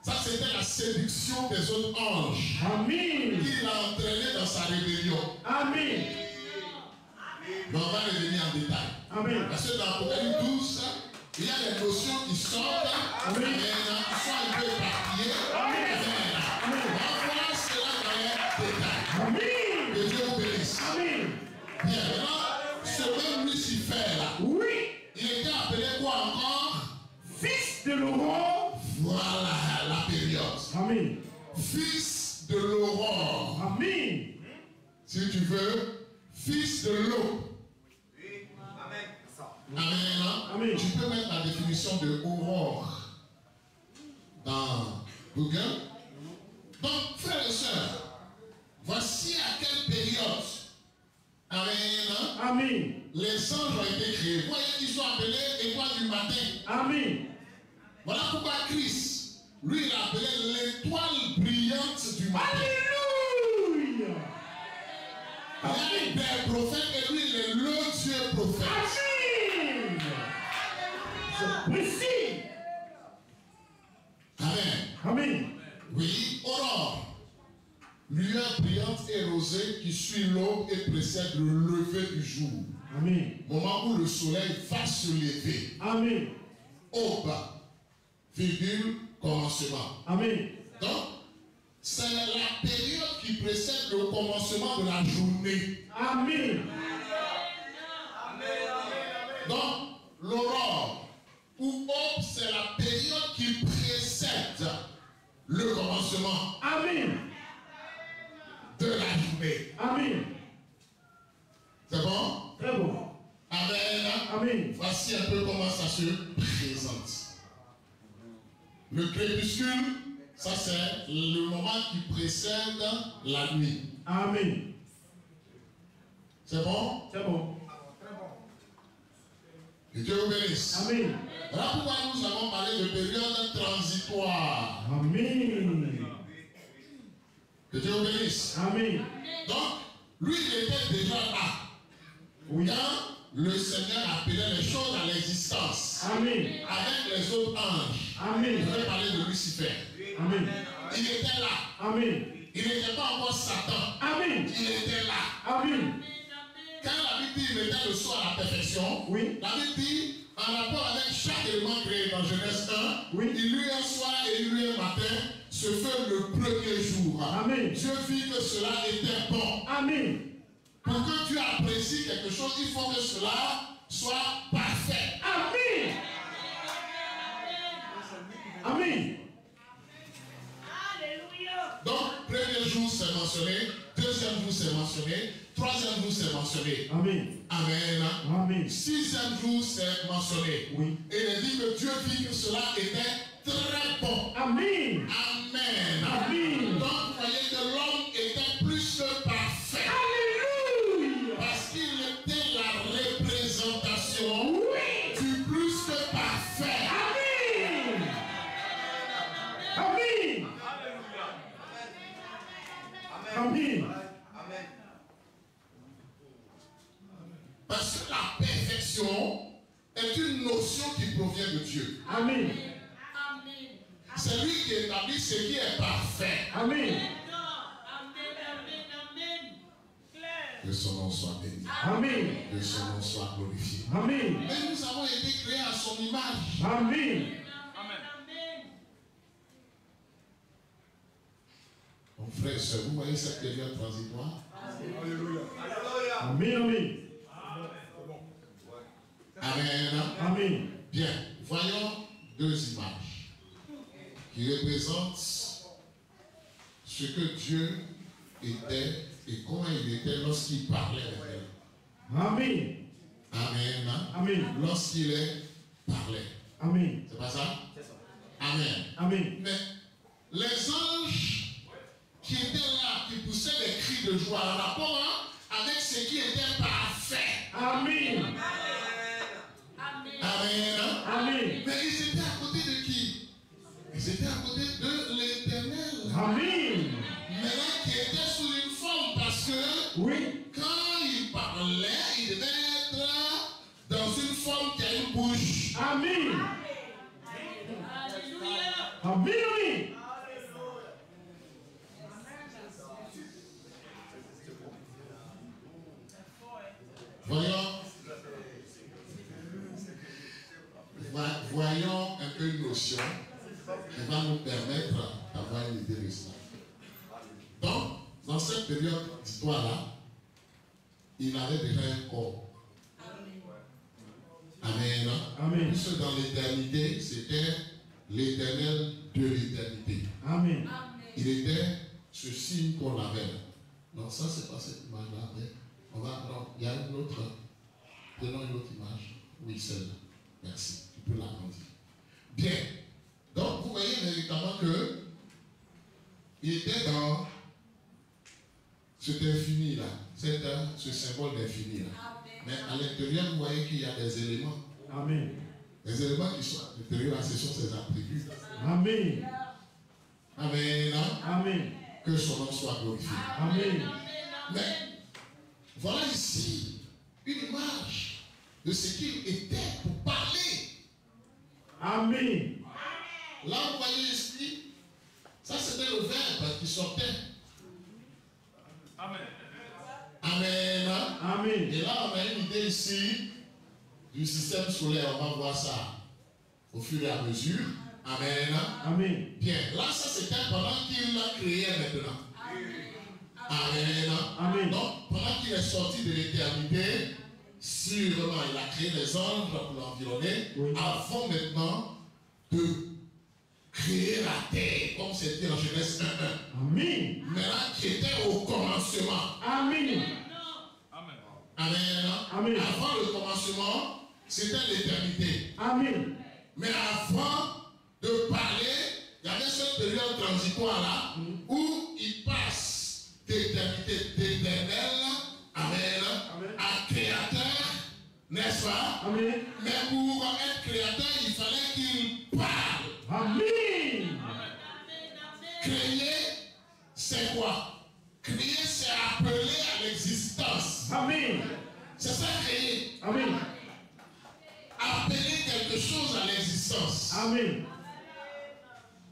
Ça, c'était la séduction des autres anges. Amen. Qui l'a entraîné dans sa rébellion. Amen. Mais on va revenir en détail. Amen. Parce que dans Apocalypse 12, il y a des notions qui sortent, Amen. qui sont un peu éparpillées. Amen. On va voir cela dans les détails. Amen. Que Dieu vous bénisse. Amen. Bien, maintenant, ce même Lucifer là, Oui. il était appelé quoi encore? Fils de l'aurore. Voilà la période. Amen. Fils de l'aurore. Amen. Si tu veux, fils de l'aube. Amen. Amen. Tu peux mettre la définition de aurore dans Google. Donc, frères et sœurs, voici à quelle période, amen, Amen. les anges ont été créés. Vous voyez qu'ils sont appelés étoiles du matin. Amen. Voilà pourquoi Christ, lui, il a appelé l'étoile brillante du matin. Alléluia. Il y a des prophètes et lui, il est le Dieu prophète. Amen. C'est précis. Amen. Amen. Oui, aurore. Lueur brillante et rosée qui suit l'aube et précède le lever du jour. Amen. Moment où le soleil va se lever. Amen. Aube, virgule, commencement. Amen. Donc, c'est la période qui précède le commencement de la journée. Amen. Donc, l'aurore ou aube, c'est la période qui précède le commencement Amen. de la journée. Amen. C'est bon? Très bon. Amen. Amen. Voici un peu comment ça se présente. Le crépuscule, ça c'est le moment qui précède la nuit. Amen. C'est bon? C'est bon. Que Dieu vous bénisse. Amen. Voilà pourquoi nous avons parlé de période transitoire. Amen. Que Dieu vous bénisse. Amen. Donc, lui, il était déjà là. Oui. Quand le Seigneur appelait les choses à l'existence. Amen. Avec les autres anges. Amen. Je vais parler de Lucifer. Amen. Il était là. Amen. Il n'était pas encore Satan. Amen. Il était là. Amen. Quand la Bible dit qu'il mettait le soir à la perfection, Oui. la Bible dit, en rapport avec chaque élément créé dans Genèse 1, Oui. il eut un soir et il eut un matin, ce fut le premier jour. Amen. Dieu vit que cela était bon. Amen. Pour que tu apprécies quelque chose, il faut que cela soit parfait. Amen. Amen. Donc, premier jour c'est mentionné, deuxième jour c'est mentionné, troisième jour c'est mentionné. Amen. Amen. Amen. Sixième jour c'est mentionné. Oui. Et il est dit que Dieu vit que cela était très bon. Amen. Amen. Amen. Donc, vous voyez que l'homme était plus que parfait. Alléluia. Parce qu'il était la représentation Oui. du plus que parfait. Amen. Amen. Amen. Parce que la perfection est une notion qui provient de Dieu. Amen. C'est lui qui établit ce qui est parfait. Amen. Que son nom soit béni. Amen. Que son nom soit glorifié. Amen. Mais nous avons été créés à son image. Amen. Mon frère et soeur, vous voyez cette période transitoire? Alléluia. Amen. Amen. Amen. Amen. Bien, voyons deux images qui représentent ce que Dieu était et comment il était lorsqu'il parlait avec eux. Amen. Amen. Amen. Lorsqu'il parlait. Amen. C'est pas ça? Amen. Amen. Mais les anges qui étaient là, qui poussaient des cris de joie en rapport avec ce qui était parfait. Amen. Amen. Amen. Mais ils étaient à côté de qui? Ils étaient à côté de l'Éternel. Amen. Maintenant qui était sous une forme parce que Oui. quand il parlait, il devait être dans une forme qui a une bouche. Amen. Amen. Amen. Voyons un peu une notion qui va nous permettre d'avoir une idée de ça. Donc, dans cette période d'histoire-là, il avait déjà un corps. Amen. Amen. Puisque dans l'éternité, c'était l'Éternel de l'éternité. Amen. Il était ce signe qu'on avait. Non, ça, c'est pas cette image-là. On va prendre. Il y a une autre. Prenons une autre image. Oui, celle-là. Merci. Tu peux l'agrandir. Bien. Donc, vous voyez véritablement que il était dans cet infini-là. Ce symbole d'infini-là. Mais à l'intérieur, vous voyez qu'il y a des éléments. Amen. Les éléments qui sont à l'intérieur, ce sont ses attributs. Amen. Amen. Amen. Que son nom soit glorifié. Amen. Mais voilà ici une image de ce qu'il était pour parler. Amen. Là, vous voyez ici, ça c'était le verbe qui sortait. Amen. Amen. Amen. Et là, on a une idée ici du système solaire. On va voir ça au fur et à mesure. Amen. Amen. Bien, là, ça c'était pendant qu'il l'a créé maintenant. Amen. Amen. Donc, pendant qu'il est sorti de l'éternité, sûrement il a créé les anges pour l'environner, Oui. avant maintenant de créer la terre, comme c'était en Genèse 1:1. Amen. Maintenant qui était au commencement. Amen. Amen. Amen. Amen. Avant le commencement, c'était l'éternité. Amen. Mais avant de parler, il y avait cette période transitoire là où il passe d'éternité, d'éternel, amen, à créateur, n'est-ce pas? Amen. Mais pour être créateur, il fallait qu'il parle. Amen. Créer, c'est quoi? Créer, c'est appeler à l'existence. Amen. C'est ça, créer. Amen. Appeler quelque chose à l'existence. Amen.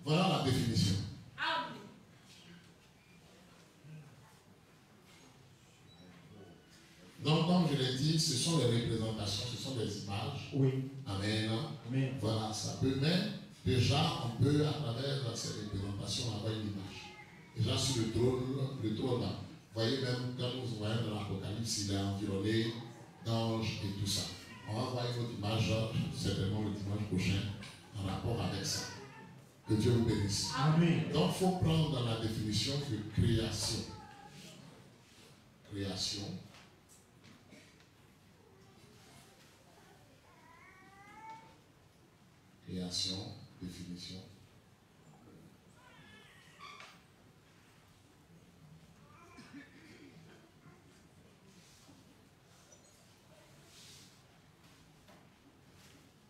Voilà la définition. Donc, comme je l'ai dit, ce sont les représentations, ce sont des images. Oui. Amen. Amen. Voilà, ça peut, mais déjà, on peut, à travers ces représentations, avoir une image. Déjà, sur le trône là, vous voyez même, quand nous voyons dans l'Apocalypse, il est environné d'anges et tout ça. On va voir une autre image, certainement le dimanche prochain, en rapport avec ça. Que Dieu vous bénisse. Amen. Donc, il faut prendre dans la définition de création. Création. Création, définition.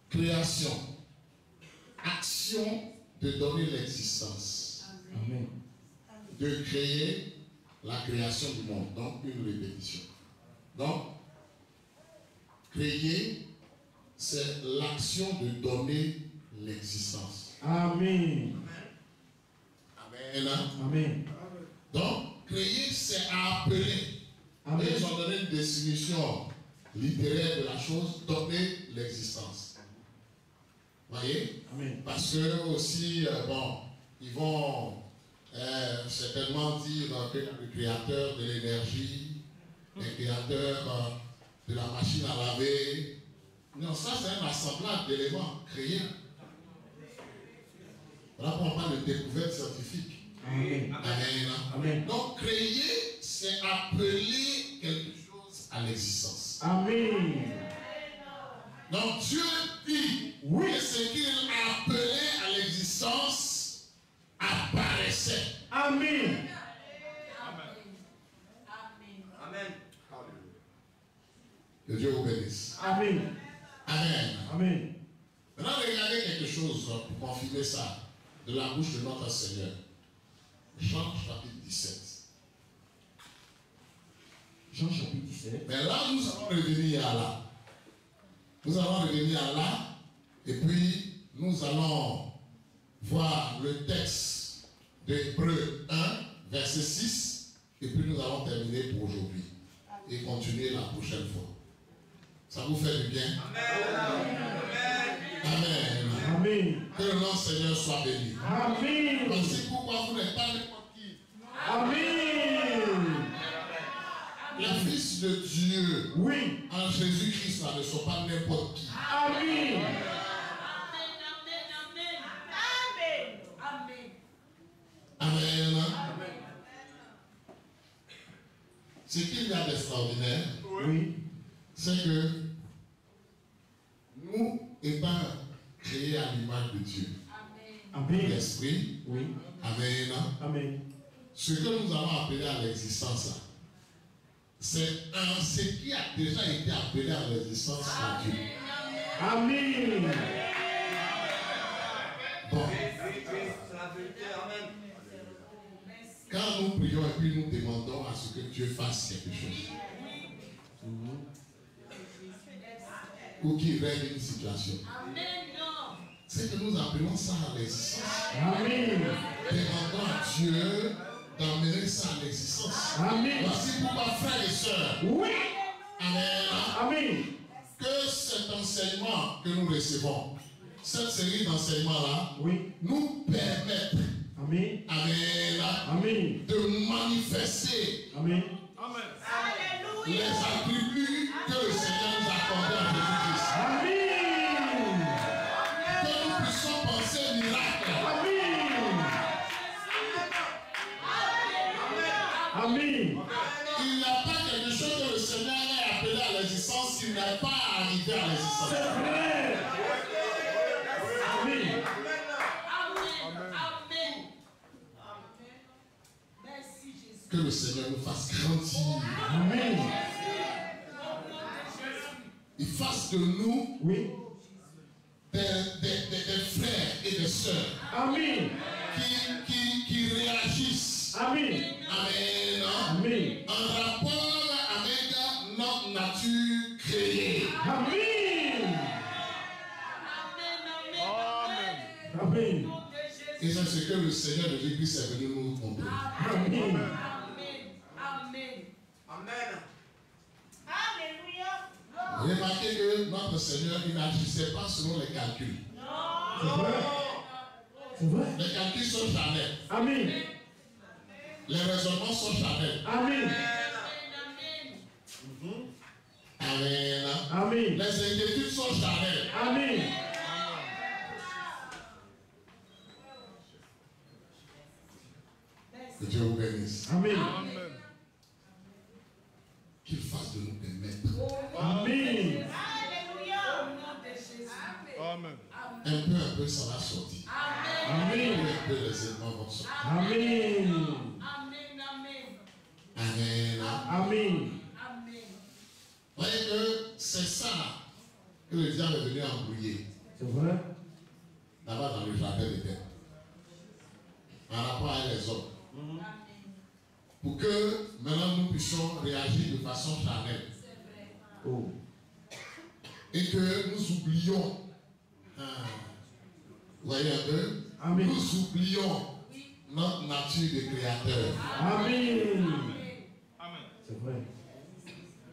Création. Action de donner l'existence. Amen. De créer la création du monde. Donc, une répétition. Donc, créer, c'est l'action de donner l'existence. Amen. Amen. Donc, créer, c'est appeler. Amen. Et ils ont donné une définition littéraire de la chose, donner l'existence. Voyez? Amen. Parce que aussi, bon, ils vont certainement dire que le créateur de l'énergie, le créateur de la machine à laver. Non, ça c'est un assemblage d'éléments créés. Là, on parle de découverte scientifique. Amen. Amen. Amen. Donc, créer, c'est appeler quelque chose à l'existence. Amen. Donc, Dieu dit Oui. que ce qu'il appelait à l'existence apparaissait. Amen. Amen. Que Dieu vous bénisse. Amen. Amen. Amen. Maintenant, regardez quelque chose pour confirmer ça de la bouche de notre Seigneur. Jean chapitre 17. Jean chapitre 17. Mais là, nous allons revenir à là. Nous allons revenir à là. Et puis, nous allons voir le texte d'Hébreux 1, verset 6. Et puis, nous allons terminer pour aujourd'hui. Et continuer la prochaine fois. Ça vous fait du bien? Amen. Amen. Amen. Que le nom du Seigneur soit béni. Amen. Voici pourquoi vous n'êtes pas n'importe qui. Amen. Les fils de Dieu Oui. en Jésus-Christ là, ne sont pas n'importe qui. Amen. Amen. Ce qu'il y a d'extraordinaire, Oui. c'est que nous étant créés à l'image de Dieu, Amen. l'esprit, Oui. Amen. Amen. Ce que nous allons appeler à l'existence là, c'est ce qui a déjà été appelé à l'existence par Dieu. Amen. Bon, quand nous prions et puis nous demandons à ce que Dieu fasse quelque chose, ou qu'il règle une situation, c'est que nous appelons ça à l'existence. Amen. Demandons à Dieu d'emmener ça à l'existence. Amen. Voici pourquoi, frères et sœurs, Oui. Amen, Amen. que cet enseignement que nous recevons, cette série d'enseignements-là, Oui. nous permettent, Amen. Amen, Amen. de manifester Amen. les attributs que le Seigneur nous a accordés en Jésus-Christ. Amen. Que nous puissions penser miracle. Amen. Il n'y a pas quelque chose que le Seigneur ait appelé à l'existence qui n'est pas arrivé à l'existence. C'est vrai. Amen. Que le Seigneur nous fasse grandir. Amen. Il fasse de nous Oui. des frères et des sœurs Amen. qui réagissent. Amen. Amen. Amen. En rapport avec notre nature créée. Amen. Amen. Et c'est ce que le Seigneur de l'Église est venu nous montrer. Amen. Remarquez que notre Seigneur, il n'agissait pas selon les calculs. C'est vrai. C'est vrai. Les calculs sont charnels. Amen. Les raisonnements sont charnels. Amen. Amen. Amen. Les inquiétudes sont charnelles. Amen. Que Dieu vous bénisse. Amen. Qu'il fasse de nous des maîtres. Amen. Amen. Un peu, ça va sortir. Amen. Un peu, les éléments vont sortir. Amen. Amen. Amen. Vous voyez que c'est ça que le diable est venu embrouiller. C'est vrai. Là-bas dans le jardin d'Éden. En rapport avec les hommes. Pour que maintenant nous puissions réagir de façon charnelle. Oh. Et que nous oublions. Vous voyez un peu? Amen. Nous oublions notre nature de créateur. Amen. Amen. C'est vrai.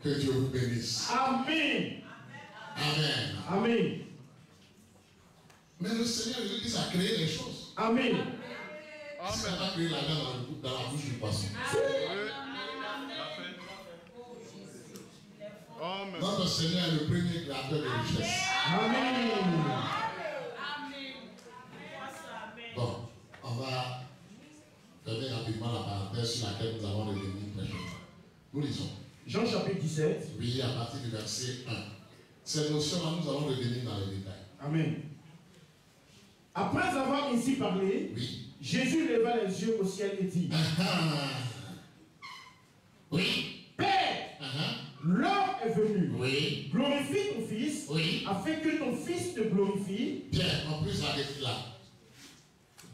Que Dieu vous bénisse. Amen. Amen. Amen. Mais le Seigneur Jésus-Christ a créé les choses. Amen. Il n'a pas créé la dent dans la bouche du poisson. Amen. Notre Seigneur est le premier créateur de richesse. Amen. Bon, on va fermer rapidement la parenthèse sur laquelle nous allons revenir prochainement. Nous lisons. Jean chapitre 17. Oui, à partir du verset 1. Ces notions-là, nous allons revenir dans les détails. Amen. Après avoir ainsi parlé, Oui. Jésus leva les yeux au ciel et dit, Oui. Père, l'heure est venue. Oui. Glorifie ton Fils, Oui. afin que ton Fils te glorifie. Bien, en plus avec là.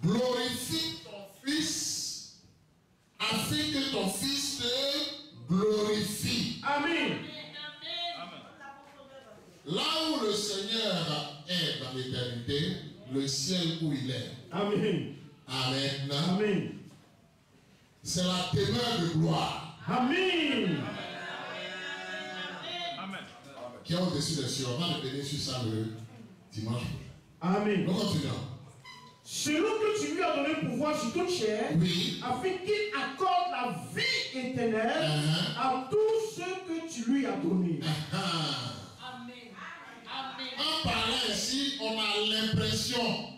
Glorifie ton Fils, afin que ton Fils te glorifie. Amen. Là où le Seigneur est dans l'éternité, le ciel où il est. Amen. Amen. Amen. C'est la demeure de gloire. Amen. Amen. Qui est au-dessus des cieux. On va revenir sur ça le dimanche. Amen. Nous continuons. Selon que tu lui as donné pouvoir sur toute chair, Oui. afin qu'il accorde la vie éternelle à tous ceux que tu lui as donnés. En parlant ici, on a l'impression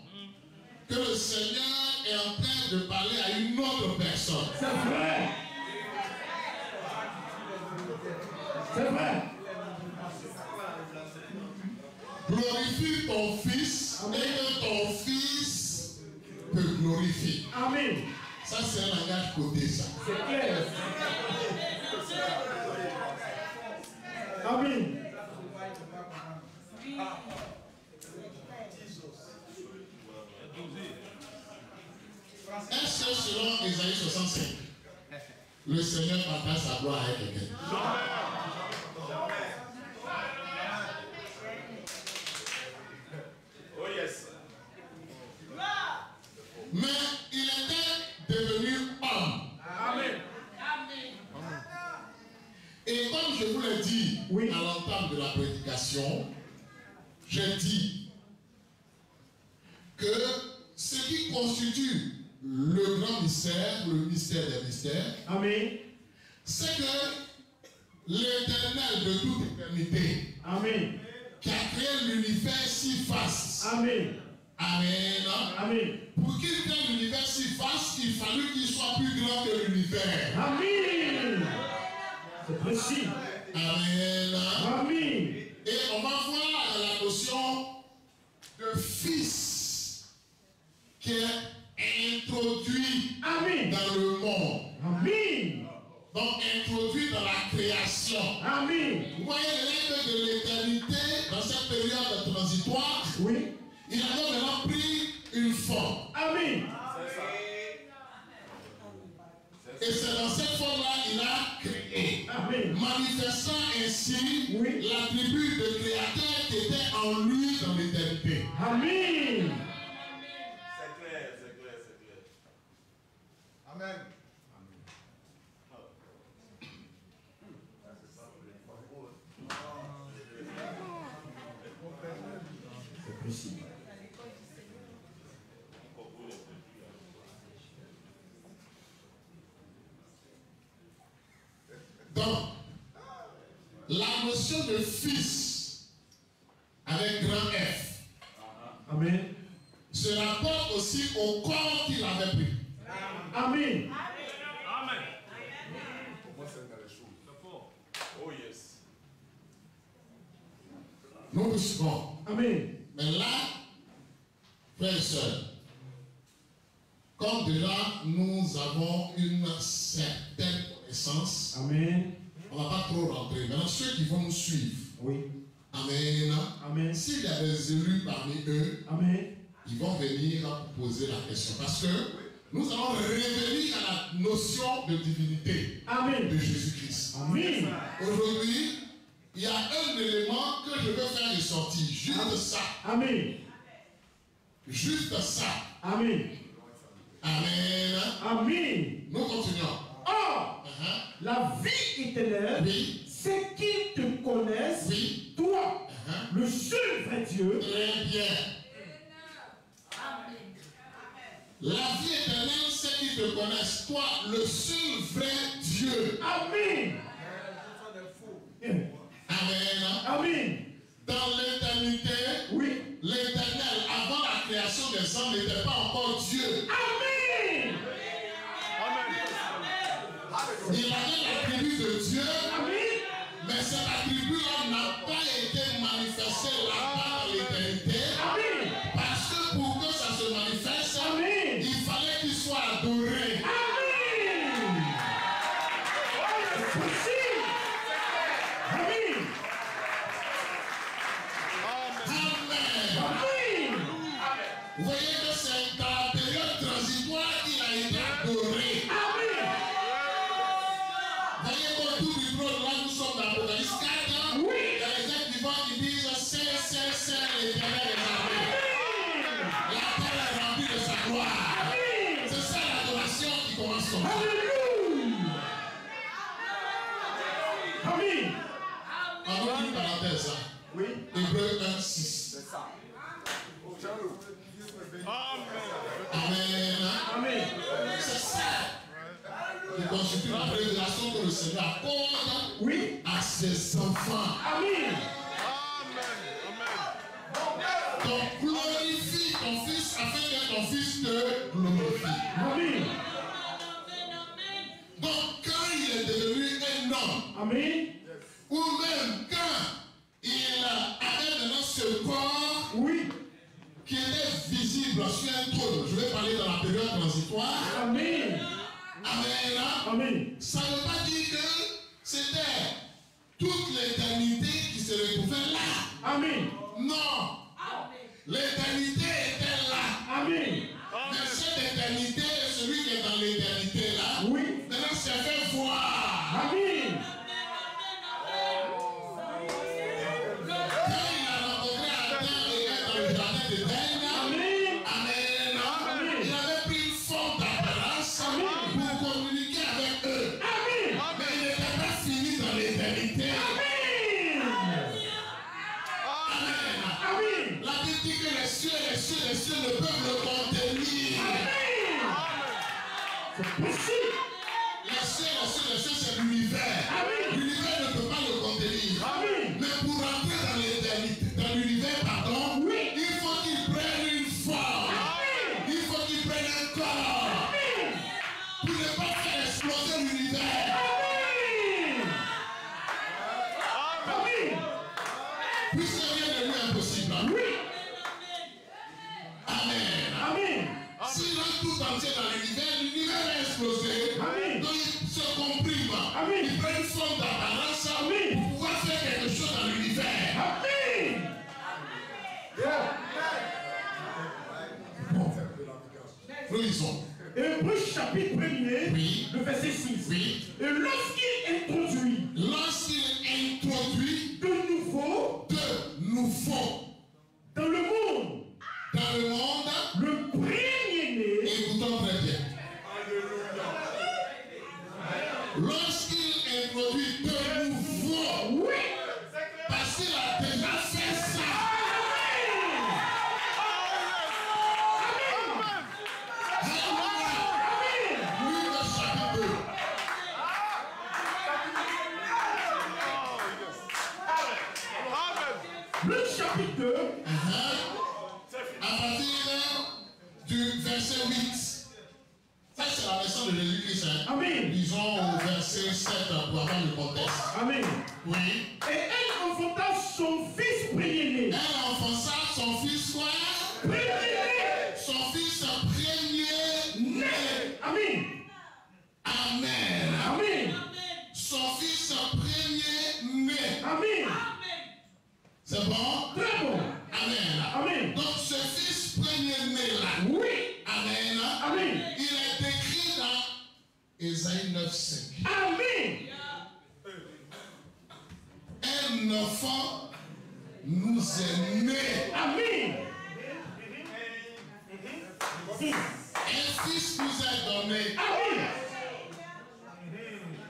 que le Seigneur est en train de parler à une autre personne. C'est vrai. C'est vrai. Glorifie ton Fils et que ton Fils te glorifie. Amen. Ça, c'est un langage côté, ça. C'est clair. Amen. Est-ce que selon Isaïe 65, le Seigneur partage sa gloire avec quelqu'un? Oh yes. Mais il était devenu homme. Amen. Et comme je vous l'ai dit Oui. à l'entame de la prédication, j'ai dit que ce qui constitue le grand mystère, le mystère des mystères, Amen. c'est que l'Éternel de toute éternité, Amen. qui a créé l'univers si vaste, Amen. Amen. Amen. Pour qu'il crée l'univers si vaste, il fallut qu'il soit plus grand que l'univers. Amen. C'est précis. Amen. Amen. Et on va voir la notion de fils qui est introduit Amen. dans le monde. Amen. Donc introduit dans la création. Amen. Vous voyez l'être de l'éternité dans cette période transitoire. Oui. Il avait maintenant pris une forme. Amen. Et c'est dans cette forme-là qu'il a créé. Amen. Manifestant ainsi Oui. l'attribut de créateur qui était en lui dans l'éternité. Amen. C'est clair, c'est clair, c'est clair. Amen. C'est précis. Donc, la notion de fils avec grand F Amen. se rapporte aussi au corps qu'il avait pris. Amen. Amen. Pour moi, c'est dans les choses. Oh yes. Nous le savons. Amen. Mais là, frères et sœurs, comme déjà nous avons une certaine connaissance, Amen. on ne va pas trop rentrer. Maintenant, ceux qui vont nous suivre, Oui. Amen. Amen. S'il y a des élus parmi eux, Amen. ils vont venir poser la question. Parce que nous allons revenir à la notion de divinité de Amen. Jésus-Christ. Amen. Aujourd'hui, il y a un élément que je veux faire ressortir. Juste ça. Amen. Juste ça. Amen. Amen. Amen. Nous continuons. Or, la vie éternelle, c'est qu'ils te connaissent, toi, le seul vrai Dieu. Très bien. La vie éternelle, c'est qu'ils te connaissent, toi, le seul vrai Dieu. Amen. Amen. Amen. Dans l'éternité, l'éternel, avant la création des hommes, n'était pas encore Dieu. Amen. Il avait l'attribut de Dieu, mais cet attribut-là n'a pas été manifesté là-bas dans l'éternité. Parce que pour que ça se manifeste, il fallait qu'il soit adoré. Vous voyez que c'est dans la période transitoire qu'il a été adoré. Vous voyez qu'autour du trône, là nous sommes dans l'Apocalypse 4. Il y a les êtres vivants qui disent c'est l'éternel des armées. La terre est remplie de sa gloire. C'est ça l'adoration qui commence comme ça. Amen. Avant une parenthèse, Hébreux 1:6. C'est ça. Amen. C'est ça qui constitue la révélation que le Seigneur accorde à ses enfants. Amen. Donc glorifie ton fils afin que ton fils te glorifie. Amen. Donc quand il est devenu un homme, ou même quand il avait maintenant ce corps qui était visible sur un trône, je vais parler dans la période transitoire. Amen. Amen. Ça ne veut pas dire que c'était toute l'éternité qui se retrouvait là. Amen. Non. L'éternité était là. Amen. Mais cette éternité, celui qui est dans l'éternité là, maintenant s'est fait voir. Amen. Quand il a rencontré Adam et Ève dans le jardin d'Éden, il avait pris une forme d'apparence pour communiquer avec eux. Mais il n'était pas fini dans l'éternité. La Bible dit que les cieux ne peuvent le contenir. C'est possible. Les cieux, c'est l'univers. L'univers ne peut pas le contenir. Mais pour rentrer dans l'éternité, dans l'univers, pardon, il faut qu'il prenne une forme. Il faut qu'il prenne un corps. Pour ne pas faire exploser l'univers. Puisque rien ne lui est impossible. Amen. S'il rentre tout entier dans l'univers, l'univers va exploser. Donc il se comprime. Il prend une forme d'apparence pour pouvoir faire quelque chose dans l'univers. Bon. Nous lisons. Hébreux chapitre 1er, le verset 6. Et lorsqu'il introduit de nouveau dans le monde, le premier-né, écoutons très bien. Lorsqu'il introduit de nouveau, parce qu'il a déjà fait ça. Luc chapitre 2, à partir du verset 8. Ça, c'est la version de Jésus-Christ. Disons au verset 7 pour avoir le contexte. Amen. Oui. Et elle enfanta son fils premier-né. Elle enfonça son fils quoi? Premier-né. Son fils premier-né. Amen. Amen. Son fils premier-né. Amen. C'est bon? Très bon. Amen. Donc ce fils premier-né là. Amen. Il est décrit dans Ésaïe 9:5. Amen. Un enfant nous est né. Amen. Un fils nous est donné. désormais. Amen.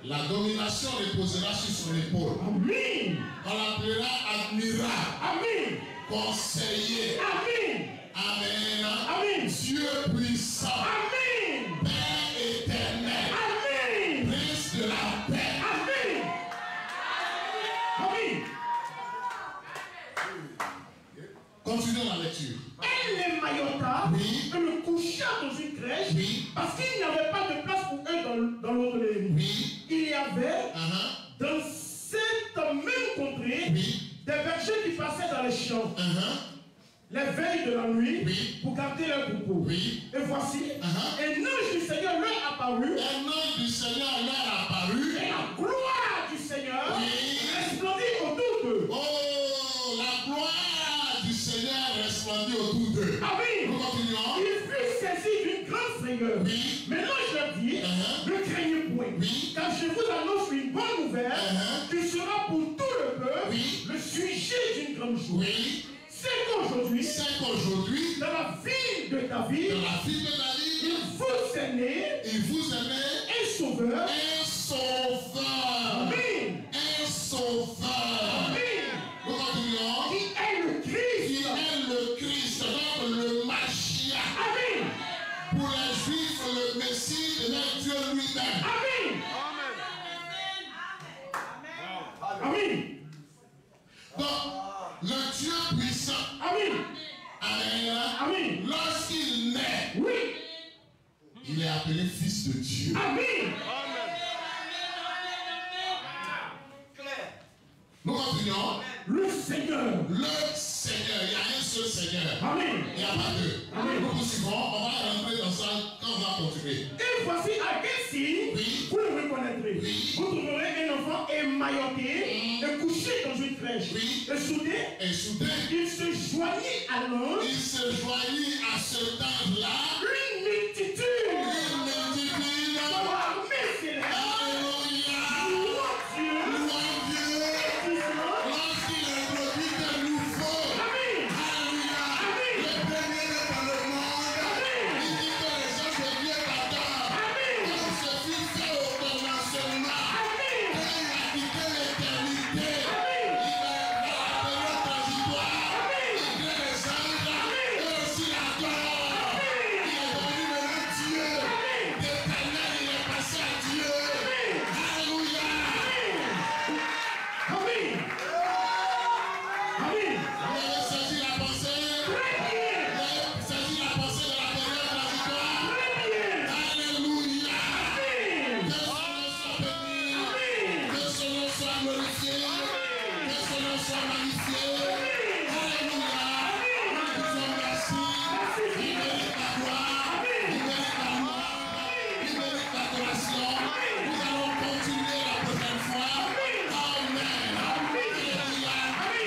La domination reposera sur son épaule. Amen. On l'appellera admirable. Amen. Conseiller. Amen. Amen. Amen. Dieu puissant. Amen. Père éternel. Amen. Prince de la paix. Amen. Amen. Continuons la lecture. Elle les maillota Oui. et le coucha dans une crèche Oui. parce qu'il n'y avait pas de place pour eux dans l'autre ligne. Oui. Il y avait Uh-huh. dans cette même contrée Oui. des bergers qui passaient dans les champs Uh-huh. les veilles de la nuit Oui. pour garder leur troupeau. Oui. Et voici, Uh-huh. un ange du Seigneur leur apparut Un ange du Seigneur leur apparut. et la gloire du Seigneur Oui. resplendit autour d'eux. Oh, la gloire du Seigneur resplendit autour d'eux. Amen. Nous continuons. Il fut saisi d'une grande frayeur. Oui. Mais l'ange leur dit, Uh-huh. ne craignez point, Oui. car je vous annonce une bonne nouvelle Uh-huh. qui sera pour tout le peuple Oui. le sujet d'une grande joie. Oui. C'est qu'aujourd'hui, C'est qu'aujourd'hui, dans la ville de David, dans la ville de David, il vous est né il vous aimait un sauveur. un sauveur. Amen. Un sauveur. Amen. Nous continuons. Qui est le Qui Christ. est le Christ, donc le Mashiach. Amen. Pour les Juifs, le Messie de notre Dieu lui-même. Amen. Amen. Donc, le Dieu puissant, Amen. Amen, Amen. lorsqu'il naît, Oui. il est appelé fils de Dieu. Amen. Nous continuons. Le Seigneur. Le Seigneur, il y a un seul Seigneur. Amen. Il n'y a pas deux. Amen. Nous poursuivons, on va rentrer dans ça quand on va continuer. Et voici à quel signe Oui. vous le reconnaîtrez. Oui. Vous trouverez un enfant émailloté et couché dans une crèche. Oui. Et soudain, Et soudain, il se joignit à l'ange il se joignit à cet ange-là. une multitude Une multitude. de l'armée céleste. Alléluia. Louant Dieu, Louons Dieu. disant, Lorsqu'il introduit de nouveau. Amen. Alléluia. Amen. Le premier né dans le monde. Amen. Il dit que les gens de Dieu t'adorent. Amen. Comme ce fut fait au commencement. Amen. Quand il a quitté l'éternité, Amen. il a appelé au transitoire. Amen. Il crée les anges et aussi la gloire. Il est devenu maintenant Dieu. L'éternel, il est passé à Dieu. Alléluia. Amen. Amen. Vous avez saisi la pensée. Très bien. Vous avez saisi la pensée de la période transitoire. Très bien. Alléluia. Amen. Que son nom soit béni. Amen. Que son nom soit glorifié. Que son nom soit magnifié. Alléluia. Nous disons merci. Il mérite la gloire. Il mérite la louange. Il mérite l'adoration. Nous allons continuer la prochaine fois. Amen. Alléluia.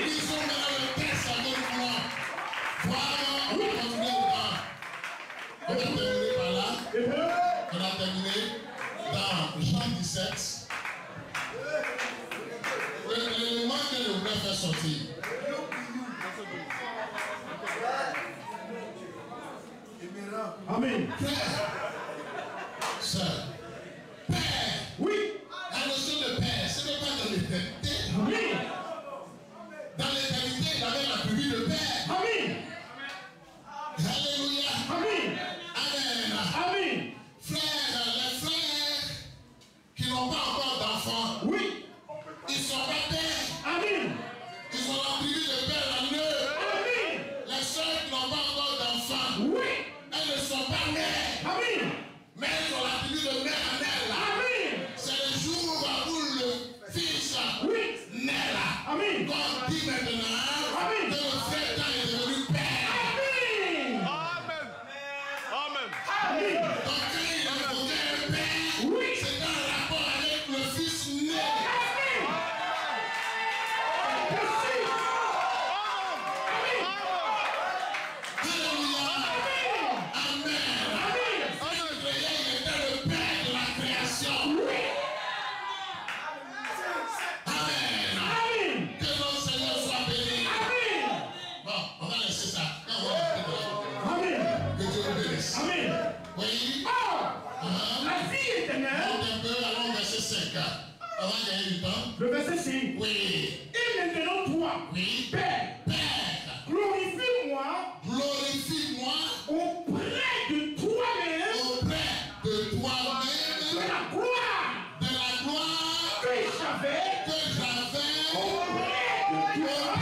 Lisons maintenant le texte à notre voix. Voilà, on va continuer dedans. On va terminer par là. On a terminé dans Jean 17. L'élément que je voulais faire sortir. Amen. Sœur, Père, Oui. la notion de Père, ce n'est pas dans l'éternité. Amen. Dans l'éternité, il avait l'attribut de Père. Amen. Alléluia. Amen. Amen. Amen. Frères, les frères qui n'ont pas encore d'enfants, Oui. ils ne sont pas pères. Amen. Ils ont l'attribut de Père en eux. Amen. Les sœurs qui n'ont pas encore d'enfants, Oui. elles ne sont pas mères, Amen. mais elles ont l'attribut de mère en elles. Amen. C'est le jour où le fils Oui. naît là. Amen. Qu'on dit maintenant Amen. que le frère quand il est devenu père. Amen. Amen. Amen. Amen. Donc quand il est devenu un père, Oui. c'est dans le rapport avec le fils né. Amen. Merci. Amen. Alléluia. Amen. Amen. C'est La vie éternelle. Monte un peu, allons au verset 5. On va gagner du temps. Le verset 5. Oui. Et maintenant, toi, Oui. Père, glorifie-moi auprès de toi-même de la gloire que j'avais auprès de toi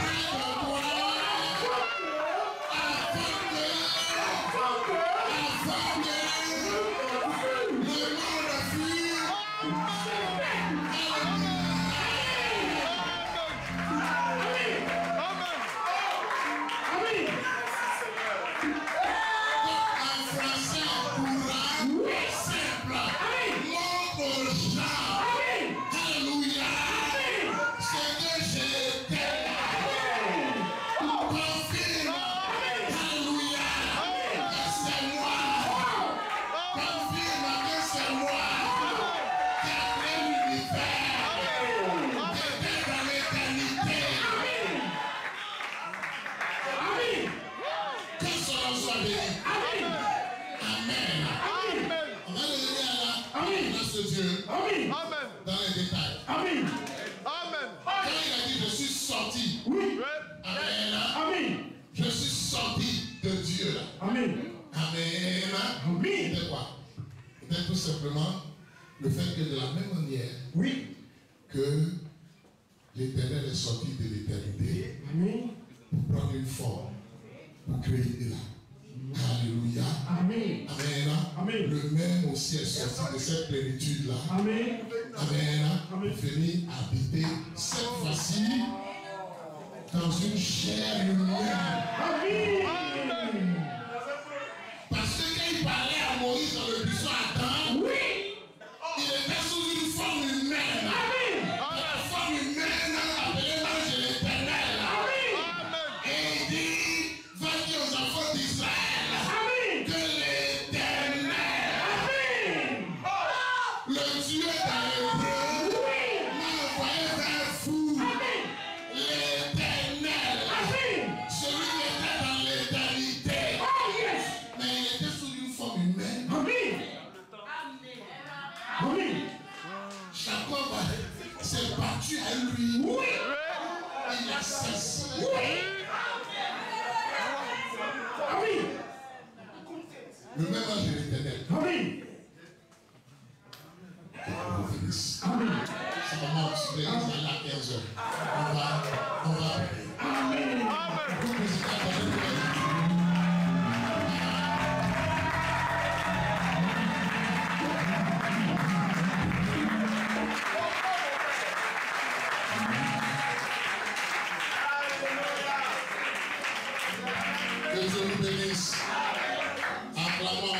Dieu. Amen. Dans les détails. Amen. Amen. Quand il a dit je suis sorti. Oui. Amen. Amen. Je suis sorti de Dieu là. Amen. Amen. Amen. C'était quoi? C'était tout simplement le fait que de la même manière oui. que l'Éternel est sorti de l'éternité pour prendre une forme, pour créer là. Alléluia. Amen. Amen. Amen. Le même aussi est sorti de cette plénitude là. Amen. Amen. Amen. Pour venir habiter cette fois-ci dans une chair humaine. Amen. Parce que quand il parlait à Moïse dans le buisson Adam, oui. Il était sous une forme humaine. Amen. La forme humaine appelée l'ange de l'Éternel. Amen. Et il dit, va dire aux enfants d'Israël que l'Éternel, le Dieu dans l'hébreu, m'a envoyé vers vous. L'Éternel, celui qui était dans l'éternité. Mais il était sous une forme humaine. Jacob s'est battu à lui. Il a cessé. Le même ange de l'Éternel. Ça commence, l'église est là à 15h. On va. Amen. Que Dieu nous bénisse. Acclamons